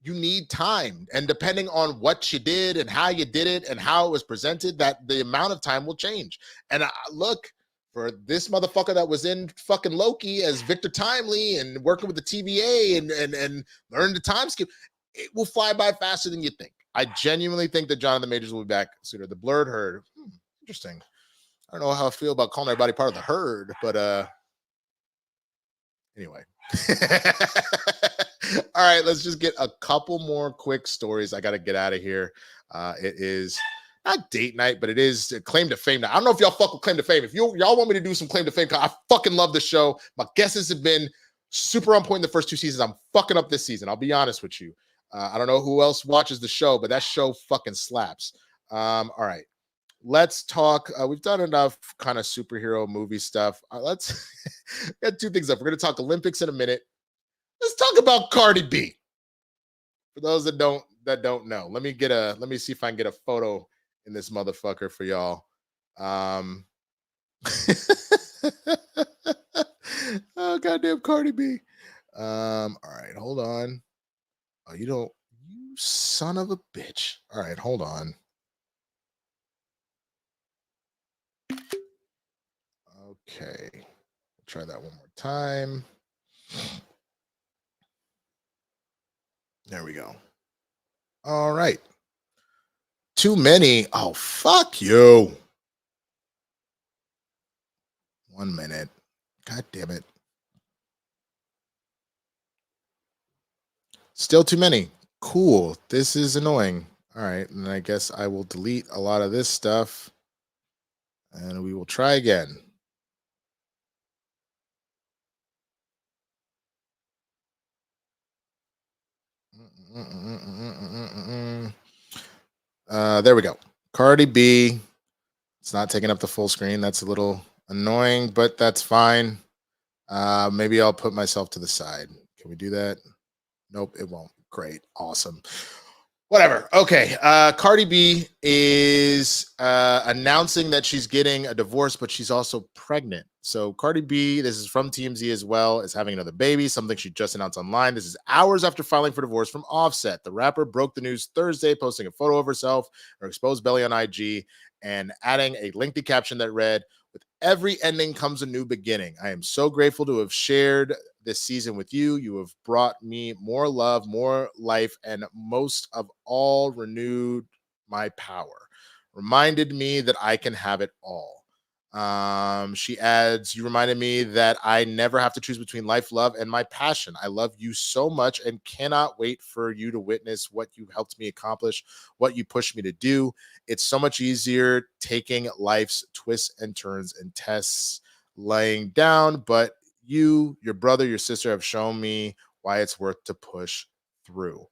you need time. And depending on what you did and how you did it and how it was presented, that the amount of time will change. And look, for this motherfucker that was in fucking Loki as Victor Timely and working with the TVA and learning the time skip, it will fly by faster than you think. I genuinely think that Jonathan Majors will be back sooner. The Blerd herd. Interesting. I don't know how I feel about calling everybody part of the herd, but anyway. All right, let's just get a couple more quick stories. I got to get out of here. It is not date night, but it is claim to fame night. I don't know if y'all fuck with claim to fame. If y'all want me to do some claim to fame, I fucking love the show. My guesses have been super on point in the first 2 seasons. I'm fucking up this season. I'll be honest with you. I don't know who else watches the show, but that show fucking slaps. All right, let's talk. We've done enough kind of superhero movie stuff. Let's get 2 things up. We're going to talk Olympics in a minute. Let's talk about Cardi B. For those that don't know, let me see if I can get a photo in this motherfucker for y'all. Oh, goddamn Cardi B. All right, hold on. Oh, you son of a bitch. All right, hold on. Okay, try that one more time. There we go. All right. Too many. Oh, fuck you. 1 minute. God damn it. Still too many. Cool. This is annoying. All right. And I guess I will delete a lot of this stuff and we will try again. There we go. Cardi B. It's not taking up the full screen. That's a little annoying, but that's fine. Maybe I'll put myself to the side. Can we do that? Nope, it won't. Great. Awesome. Whatever. Okay. Cardi B is announcing that she's getting a divorce, but she's also pregnant. So Cardi B, this is from TMZ as well, is having another baby, something she just announced online. This is hours after filing for divorce from Offset. The rapper broke the news Thursday, posting a photo of herself, her exposed belly on IG, and adding a lengthy caption that read, "With every ending comes a new beginning. I am so grateful to have shared this season with you. You have brought me more love, more life, and most of all, renewed my power. Reminded me that I can have it all." She adds, "You reminded me that I never have to choose between life, love, and my passion. I love you so much and cannot wait for you to witness what you helped me accomplish, what you pushed me to do. It's so much easier taking life's twists and turns and tests laying down, but you, your brother, your sister have shown me why it's worth to push through."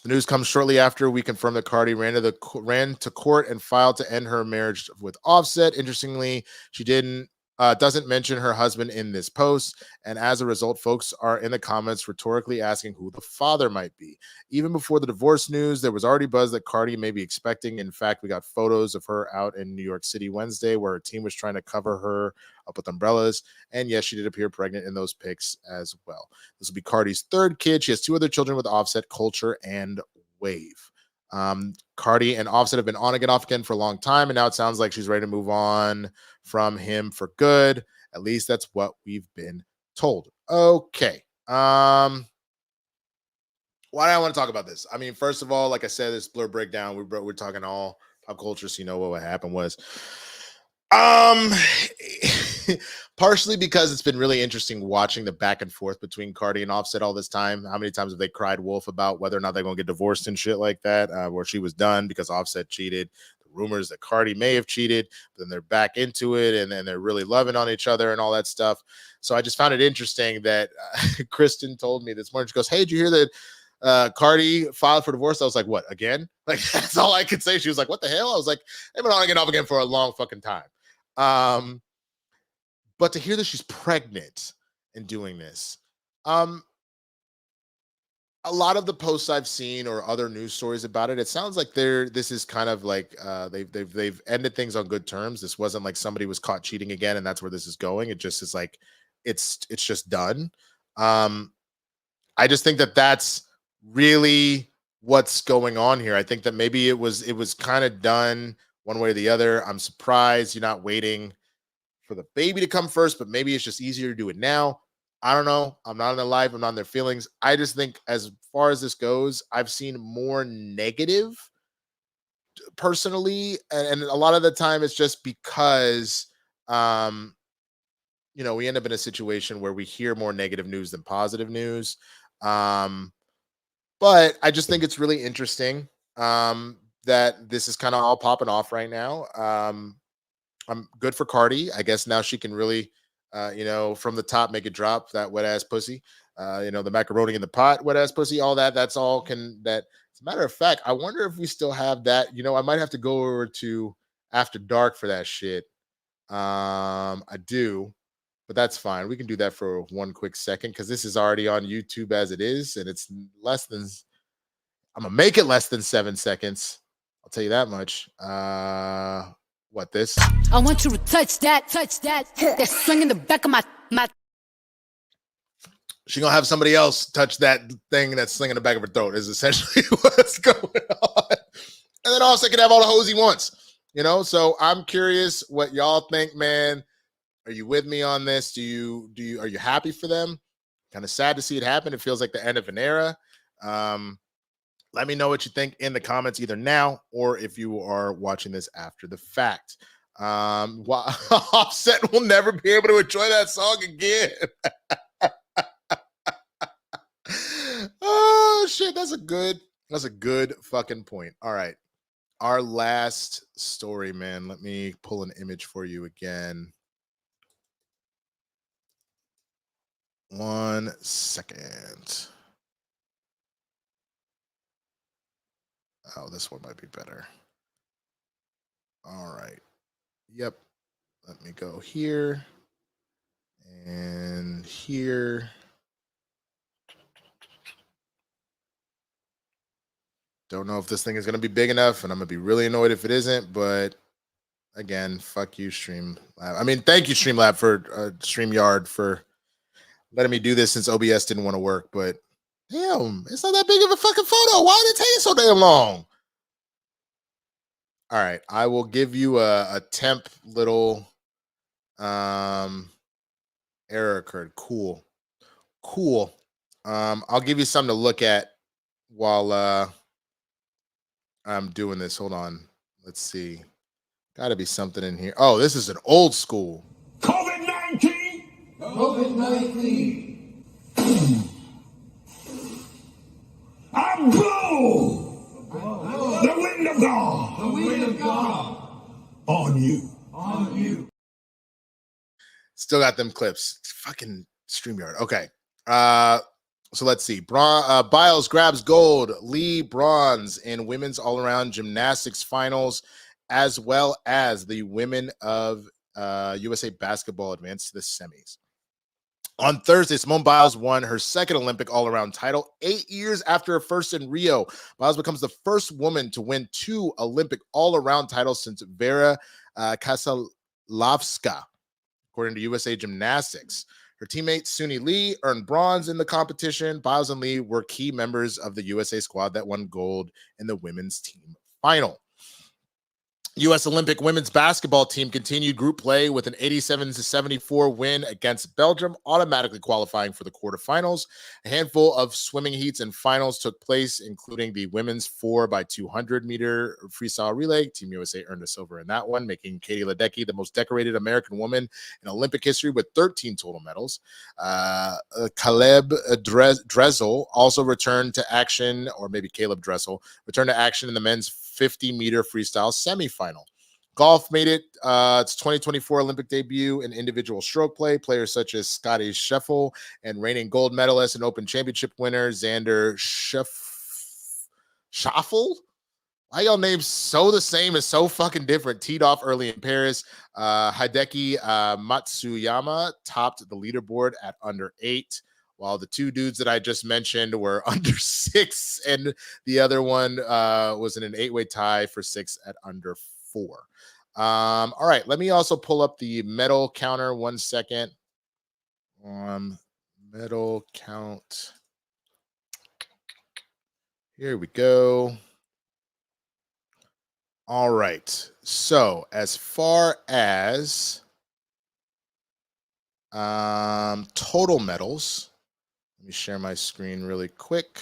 The news comes shortly after we confirmed that Cardi ran to court and filed to end her marriage with Offset. Interestingly, she doesn't mention her husband in this post, and as a result, folks are in the comments rhetorically asking who the father might be. Even before the divorce news, there was already buzz that Cardi may be expecting. In fact, we got photos of her out in New York City Wednesday, where her team was trying to cover her up with umbrellas. And yes, she did appear pregnant in those pics as well. This will be Cardi's third kid. She has 2 other children with Offset, Culture and Wave. Cardi and Offset have been on again, off again for a long time, and now it sounds like she's ready to move on from him for good. At least that's what we've been told. Okay. Why do I want to talk about this? I mean, first of all, like I said, this Blerd breakdown, we're talking all pop culture, so you know what happened was. Partially because it's been really interesting watching the back and forth between Cardi and Offset all this time. How many times have they cried wolf about whether or not they're going to get divorced and shit like that, where she was done because Offset cheated. The rumors that Cardi may have cheated, but then they're back into it and then they're really loving on each other and all that stuff. So I just found it interesting that Kristen told me this morning. She goes, "Hey, did you hear that Cardi filed for divorce?" I was like, "What, again?" Like, that's all I could say. She was like, "What the hell?" I was like, "They've been on again, off again for a long fucking time." But to hear that she's pregnant and doing this, a lot of the posts I've seen or other news stories about it, it sounds like this is kind of like they've ended things on good terms. This wasn't like somebody was caught cheating again and that's where this is going. It just is like it's just done. I just think that that's really what's going on here. I think that maybe it was kind of done one way or the other. I'm surprised you're not waiting for the baby to come first, but maybe it's just easier to do it now. I don't know. I'm not in their life. I'm not in their feelings. I just think as far as this goes, I've seen more negative personally. And a lot of the time it's just because, we end up in a situation where we hear more negative news than positive news. But I just think it's really interesting that this is kind of all popping off right now. I'm good for Cardi. I guess now she can really, from the top make it drop, that wet ass pussy. The macaroni in the pot, wet ass pussy, all that. That's all can that. As a matter of fact, I wonder if we still have that. I might have to go over to After Dark for that shit. I do, but that's fine. We can do that for one quick second because this is already on YouTube as it is, and it's less than. I'm gonna make it less than 7 seconds. I'll tell you that much. What this? I want you to touch that. That swing in the back of my. She gonna have somebody else touch that thing that's slinging the back of her throat. Is essentially what's going on. And then also can have all the hoes he wants. You know. So I'm curious what y'all think, man. Are you with me on this? Are you happy for them? Kind of sad to see it happen. It feels like the end of an era. Let me know what you think in the comments, either now or if you are watching this after the fact. Offset will never be able to enjoy that song again. Oh shit, that's a good fucking point. All right. Our last story, man. Let me pull an image for you again. 1 second. Oh, this one might be better. All right. Yep. Let me go here and here. Don't know if this thing is going to be big enough, and I'm going to be really annoyed if it isn't, but again, fuck you, Streamlab. I mean, thank you, Streamlab, for StreamYard for letting me do this since OBS didn't want to work, but damn, it's not that big of a fucking photo. Why did it take so damn long? All right, I will give you a temp little error occurred. Cool. I'll give you something to look at while I'm doing this. Hold on. Let's see. Got to be something in here. Oh, this is an old school. COVID-19. I blow the wind of God on you. Still got them clips. Fucking StreamYard. Okay. So let's see. Biles grabs gold, Lee bronze in women's all-around gymnastics finals, as well as the women of USA basketball advanced to the semis. On Thursday, Simone Biles won her second Olympic all-around title 8 years after her first in Rio. Biles becomes the first woman to win 2 Olympic all-around titles since Vera Kasalovska, according to USA Gymnastics. Her teammate Suni Lee earned bronze in the competition. Biles and Lee were key members of the USA squad that won gold in the women's team final. U.S. Olympic women's basketball team continued group play with an 87-74 win against Belgium, automatically qualifying for the quarterfinals. A handful of swimming heats and finals took place, including the women's 4x200 meter freestyle relay. Team USA earned a silver in that one, making Katie Ledecky the most decorated American woman in Olympic history with 13 total medals. Caleb Dressel also returned to action, or maybe Caleb Dressel, returned to action in the men's 50-meter freestyle semifinal. Golf made it its 2024 Olympic debut in individual stroke play. Players such as Scotty Scheffel and reigning gold medalist and Open Championship winner Xander Schauffele. Why y'all names so the same and so fucking different? Teed off early in Paris. Hideki Matsuyama topped the leaderboard at under 8. While the 2 dudes that I just mentioned were under 6, and the other one was in an 8-way tie for 6 at under 4. All right, let me also pull up the medal counter 1 second. Medal count. Here we go. All right, so as far as total medals, let me share my screen really quick.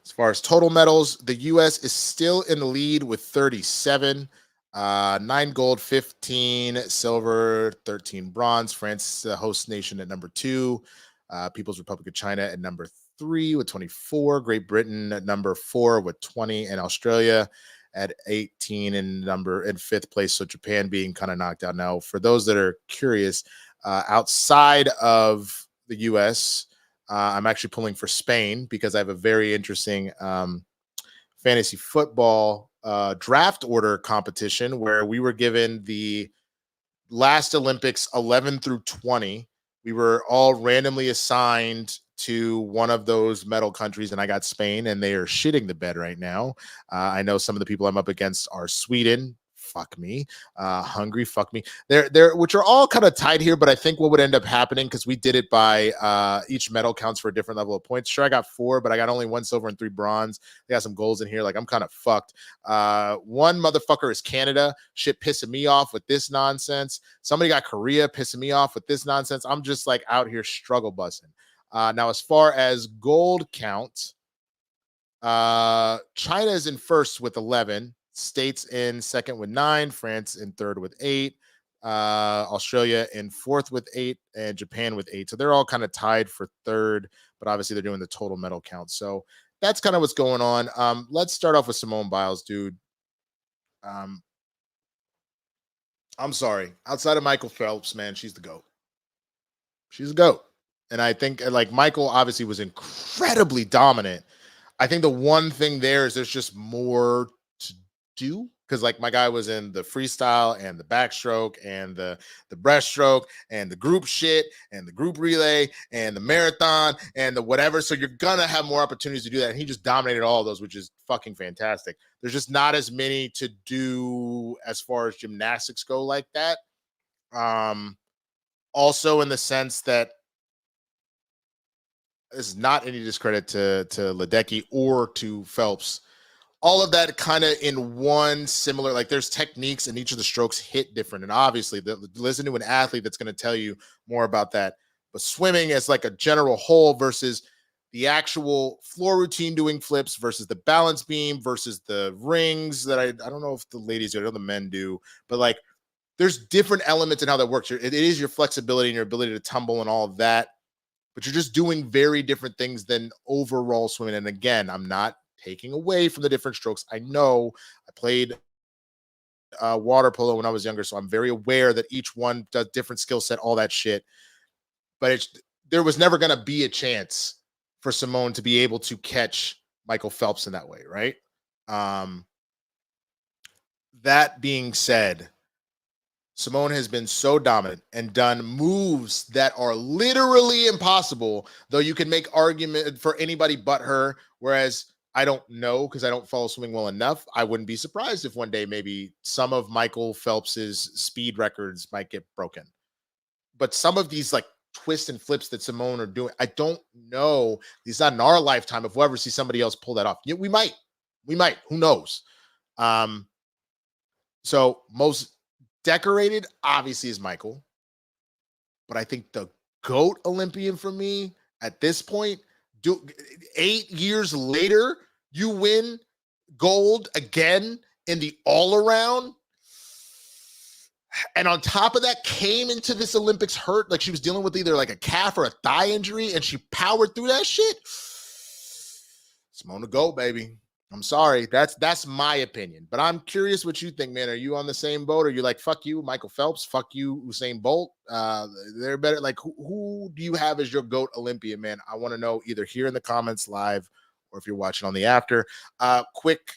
As far as total medals, the U.S. is still in the lead with 37. 9 gold, 15 silver, 13 bronze. France, the host nation, at number 2. People's Republic of China at number 3 with 24. Great Britain at number 4 with 20. And Australia at 18 in 5th place. So Japan being kind of knocked out. Now, for those that are curious, outside of the U.S., I'm actually pulling for Spain because I have a very interesting fantasy football draft order competition where we were given the last Olympics 11 through 20, we were all randomly assigned to one of those medal countries, and I got Spain, and they are shitting the bed right now. I know some of the people I'm up against are Sweden. Fuck me. Hungary. Fuck me. They're which are all kind of tied here, but I think what would end up happening, because we did it by each medal counts for a different level of points. Sure, I got 4, but I got only 1 silver and 3 bronze. They got some golds in here. Like, I'm kind of fucked. One motherfucker is Canada. Shit pissing me off with this nonsense. Somebody got Korea pissing me off with this nonsense. I'm just like out here struggle busting. Now, as far as gold count, China is in first with 11. States in second with 9, France in third with 8, Australia in fourth with 8, and Japan with 8. So they're all kind of tied for third, but obviously they're doing the total medal count. So that's kind of what's going on. Let's start off with Simone Biles, dude. I'm sorry. Outside of Michael Phelps, man, she's the GOAT. She's the GOAT. And I think, like, Michael obviously was incredibly dominant. I think the one thing there is there's just more to do, because like my guy was in the freestyle and the backstroke and the breaststroke and the group shit and the group relay and the marathon and the whatever. So you're gonna have more opportunities to do that. And he just dominated all of those, which is fucking fantastic. There's just not as many to do as far as gymnastics go like that. Also in the sense that this is not any discredit to Ledecky or to Phelps. All of that kind of in one similar, like there's techniques and each of the strokes hit different. And obviously listen to an athlete that's going to tell you more about that. But swimming as like a general whole versus the actual floor routine doing flips versus the balance beam versus the rings that I don't know if the ladies do, I know the men do, but like there's different elements in how that works. It is your flexibility and your ability to tumble and all of that, but you're just doing very different things than overall swimming. And again, I'm not taking away from the different strokes. I know I played water polo when I was younger, so I'm very aware that each one does different skill set, all that shit. But there was never going to be a chance for Simone to be able to catch Michael Phelps in that way, right? That being said, Simone has been so dominant and done moves that are literally impossible, though you can make argument for anybody but her, whereas I don't know because I don't follow swimming well enough. I wouldn't be surprised if one day maybe some of Michael Phelps's speed records might get broken. But some of these like twists and flips that Simone are doing, I don't know. It's not in our lifetime if we'll ever see somebody else pull that off. Yeah, we might. Who knows? So most decorated, obviously, is Michael. But I think the GOAT Olympian for me at this point, 8 years later, you win gold again in the all-around. And on top of that, came into this Olympics hurt. Like she was dealing with either like a calf or a thigh injury, and she powered through that shit. Simone to go, baby. I'm sorry. That's my opinion. But I'm curious what you think, man. Are you on the same boat? Or are you like, fuck you, Michael Phelps? Fuck you, Usain Bolt? They're better. Like, who do you have as your GOAT Olympian, man? I want to know either here in the comments live or if you're watching on the after. Quick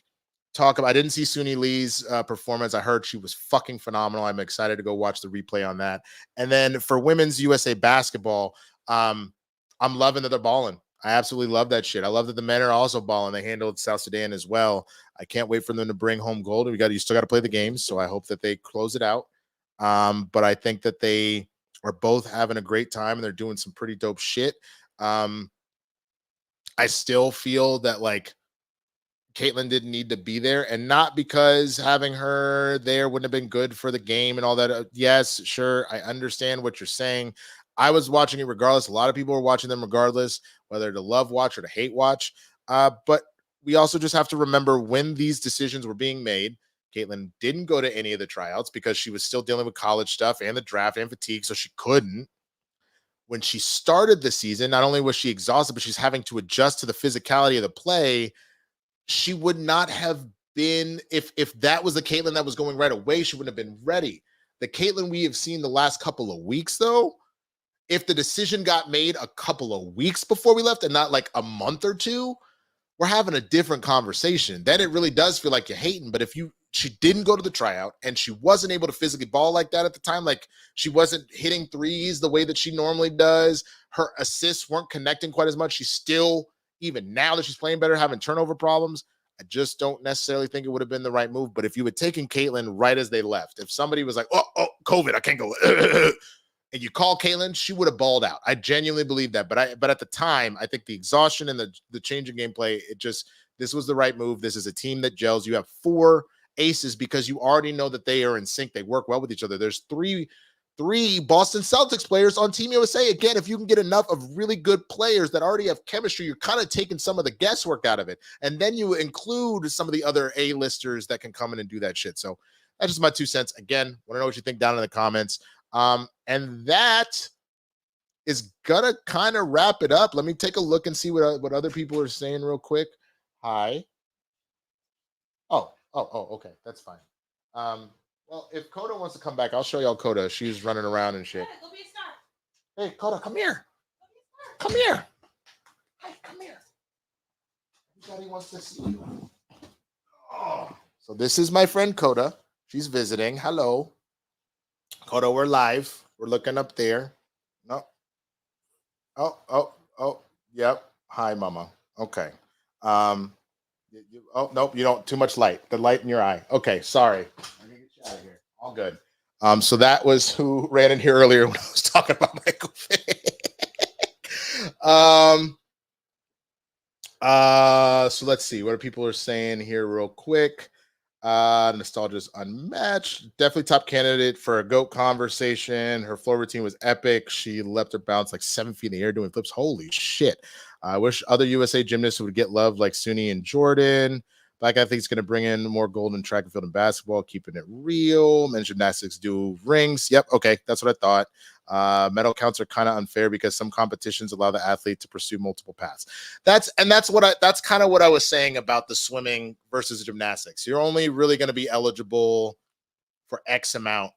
talk about, I didn't see Suni Lee's performance. I heard she was fucking phenomenal. I'm excited to go watch the replay on that. And then for women's USA basketball, I'm loving that they're balling. I absolutely love that shit. I love that the men are also balling. They handled South Sudan as well. I can't wait for them to bring home gold. You still got to play the games, so I hope that they close it out. But I think that they are both having a great time and they're doing some pretty dope shit. I still feel that like Caitlin didn't need to be there, and not because having her there wouldn't have been good for the game and all that. Yes, sure, I understand what you're saying. I was watching it regardless. A lot of people were watching them regardless, whether to love watch or to hate watch. But we also just have to remember when these decisions were being made, Caitlin didn't go to any of the tryouts because she was still dealing with college stuff and the draft and fatigue, so she couldn't. When she started the season, not only was she exhausted, but she's having to adjust to the physicality of the play. She would not have been, if that was the Caitlin that was going right away, she wouldn't have been ready. The Caitlin we have seen the last couple of weeks, though, if the decision got made a couple of weeks before we left and not like a month or two, we're having a different conversation. Then it really does feel like you're hating. But if she didn't go to the tryout and she wasn't able to physically ball like that at the time, like she wasn't hitting threes the way that she normally does, her assists weren't connecting quite as much. She's still, even now that she's playing better, having turnover problems. I just don't necessarily think it would have been the right move. But if you had taken Caitlyn right as they left, if somebody was like, oh, COVID, I can't go, and you call Caitlyn, she would have balled out. I genuinely believe that. But at the time, I think the exhaustion and the change in gameplay, this was the right move. This is a team that gels. You have 4 aces because you already know that they are in sync. They work well with each other. There's three Boston Celtics players on Team USA. Again, if you can get enough of really good players that already have chemistry, you're kind of taking some of the guesswork out of it. And then you include some of the other A-listers that can come in and do that shit. So that's just my 2 cents. Again, want to know what you think down in the comments. And that is gonna kind of wrap it up. Let me take a look and see what other people are saying real quick. Hi. Oh, okay. That's fine. Well, if Coda wants to come back, I'll show y'all Coda. She's running around and shit. Go be a star. Hey, Coda, come here. Come here. Hi, come here. Everybody wants to see you. Oh. So this is my friend Coda. She's visiting. Hello. Coda, we're live. We're looking up there. No. Oh. Yep. Hi, mama. Okay. Oh, nope. You don't. Too much light. The light in your eye. Okay. Sorry. Out of here. All good. So that was who ran in here earlier when I was talking about Michael Vick. So let's see what people are saying here real quick. Nostalgia's unmatched. Definitely top candidate for a GOAT conversation. Her floor routine was epic. She leapt her bounce like 7 feet in the air doing flips. Holy shit. I wish other USA gymnasts would get love like Suni and Jordan. Black athletes going to bring in more gold in track and field and basketball, keeping it real. Men's gymnastics do rings. Yep. Okay. That's what I thought. Medal counts are kind of unfair because some competitions allow the athlete to pursue multiple paths. That's kind of what I was saying about the swimming versus gymnastics. You're only really going to be eligible for X amount.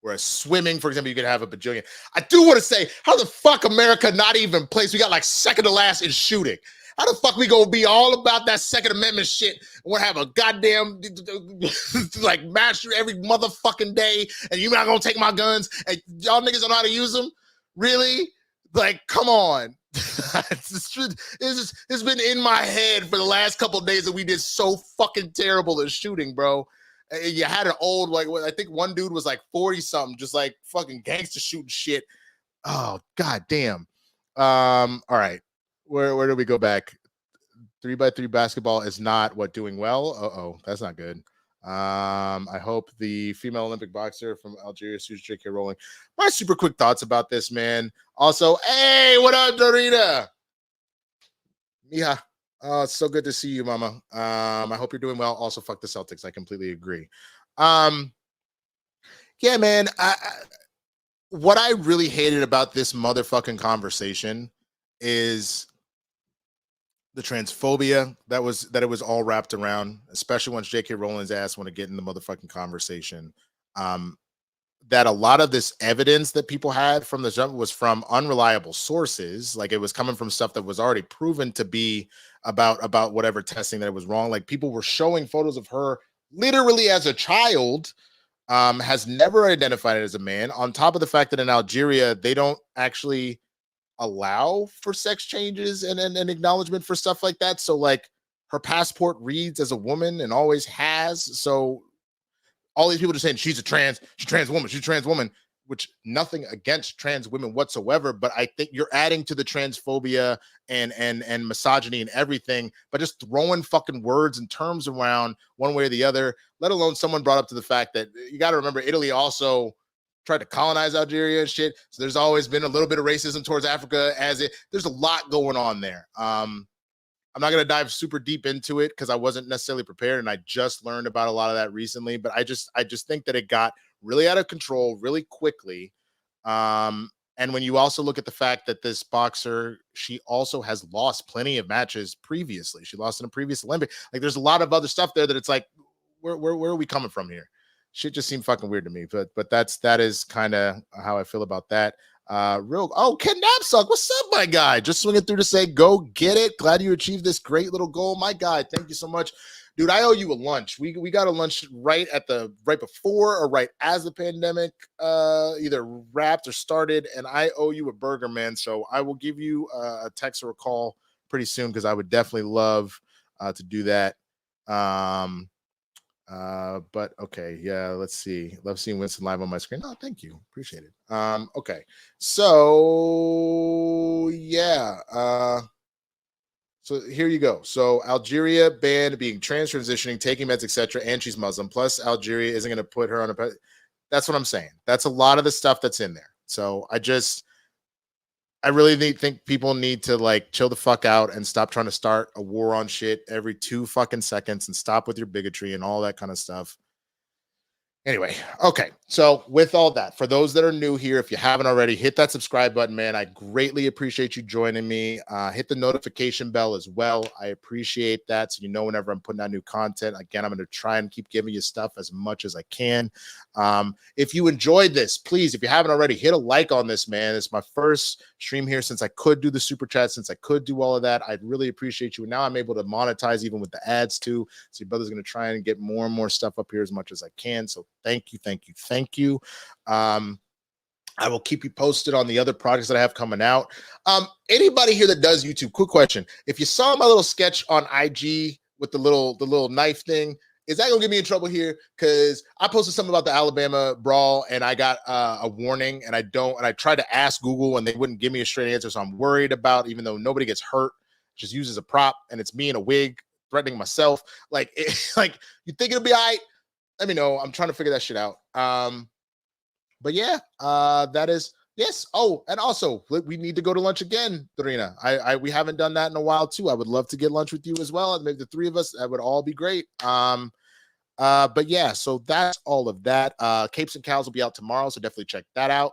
Whereas swimming, for example, you could have a bajillion. I do want to say, how the fuck America not even plays? We got like second to last in shooting. How the fuck we gonna be all about that Second Amendment shit? We're gonna have a goddamn like match every motherfucking day, and you're not gonna take my guns, and y'all niggas don't know how to use them? Really? Like, come on. It's been in my head for the last couple of days that we did so fucking terrible at shooting, bro. You had an old, like, I think one dude was like 40 something, just like fucking gangster shooting shit. Oh, god damn. All right. Where do we go back? 3x3 basketball is not what doing well. That's not good. I hope the female Olympic boxer from Algeria, Susie J.K. Rowling. My super quick thoughts about this, man. Also, hey, what up, Dorita? Mija. Oh, it's so good to see you, mama. I hope you're doing well. Also, fuck the Celtics. I completely agree. Yeah, man. What I really hated about this motherfucking conversation is the transphobia that it was all wrapped around, especially once J.K. Rowling's ass want to get in the motherfucking conversation. That a lot of this evidence that people had from the jump was from unreliable sources. Like, it was coming from stuff that was already proven to be about whatever testing that it was wrong. Like, people were showing photos of her literally as a child, has never identified as a man, on top of the fact that in Algeria, they don't actually allow for sex changes and acknowledgement for stuff like that. So like, her passport reads as a woman and always has. So all these people are saying she's a trans woman, which nothing against trans women whatsoever. But I think you're adding to the transphobia and misogyny and everything, but just throwing fucking words and terms around one way or the other, let alone someone brought up to the fact that you got to remember Italy also tried to colonize Algeria and shit. So there's always been a little bit of racism towards Africa there's a lot going on there. I'm not going to dive super deep into it because I wasn't necessarily prepared. And I just learned about a lot of that recently, but I just think that it got really out of control really quickly. And when you also look at the fact that this boxer, she also has lost plenty of matches previously. She lost in a previous Olympic. Like, there's a lot of other stuff there that it's like, where are we coming from here? Shit just seemed fucking weird to me, but that is kind of how I feel about that. Ken Knapsack, what's up, my guy? Just swinging through to say, go get it. Glad you achieved this great little goal, my guy. Thank you so much. Dude, I owe you a lunch. We got a lunch right before or right as the pandemic either wrapped or started, and I owe you a burger, man. So I will give you a text or a call pretty soon because I would definitely love to do that. But okay, yeah, let's see. Love seeing Winston live on my screen. Oh, thank you. Appreciate it. Okay. So yeah, so here you go. So Algeria banned being trans, transitioning, taking meds, etc., and she's Muslim. Plus, Algeria isn't going to put her on a. That's what I'm saying. That's a lot of the stuff that's in there. So I really think people need to like chill the fuck out and stop trying to start a war on shit every 2 fucking seconds and stop with your bigotry and all that kind of stuff. Anyway, okay. So with all that, for those that are new here, if you haven't already, hit that subscribe button, man. I greatly appreciate you joining me. Hit the notification bell as well. I appreciate that. So you know whenever I'm putting out new content. Again, I'm going to try and keep giving you stuff as much as I can. If you enjoyed this, please, if you haven't already, hit a like on this, man. It's my first stream here since I could do the super chat, since I could do all of that. I'd really appreciate you. And now I'm able to monetize even with the ads too. So your brother's going to try and get more and more stuff up here as much as I can. So thank you, thank you, thank you. I will keep you posted on the other projects that I have coming out. Anybody here that does YouTube, quick question. If you saw my little sketch on IG with the little knife thing, is that gonna get me in trouble here? Because I posted something about the Alabama brawl and I got a warning, and I tried to ask Google and they wouldn't give me a straight answer. So I'm worried about, even though nobody gets hurt, just used as a prop, and it's me in a wig threatening myself. Like, you think it'll be all right? Let me know. I'm trying to figure that shit out. But yeah, that is, yes. Oh, and also we need to go to lunch again, Dorina. We haven't done that in a while too. I would love to get lunch with you as well. Maybe the 3 of us, that would all be great. But yeah, so that's all of that. Capes and Cows will be out tomorrow, so definitely check that out.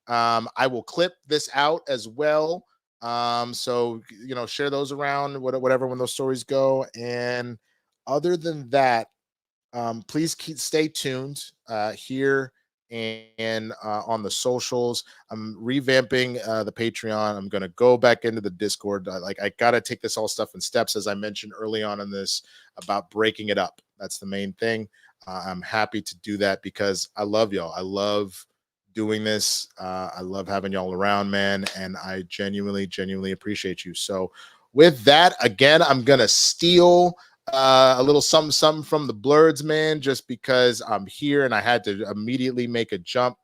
I will clip this out as well. So share those around, whatever, when those stories go. And other than that, please stay tuned here and on the socials. I'm revamping the Patreon. I'm going to go back into the Discord. I got to take this all stuff in steps, as I mentioned early on in this, about breaking it up. That's the main thing. I'm happy to do that because I love y'all. I love doing this. I love having y'all around, man. And I genuinely appreciate you. So with that, again, I'm going to steal a little something from the Blerds, man, just because I'm here and I had to immediately make a jump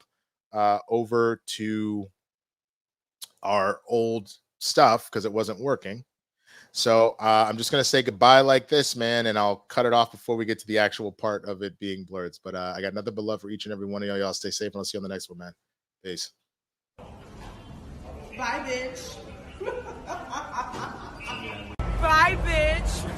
over to our old stuff because it wasn't working. So I'm just going to say goodbye like this, man, and I'll cut it off before we get to the actual part of it being Blerds. But I got nothing but love for each and every one of y'all. Y'all stay safe, and I'll see you on the next one, man. Peace. Bye, bitch. Bye, bitch.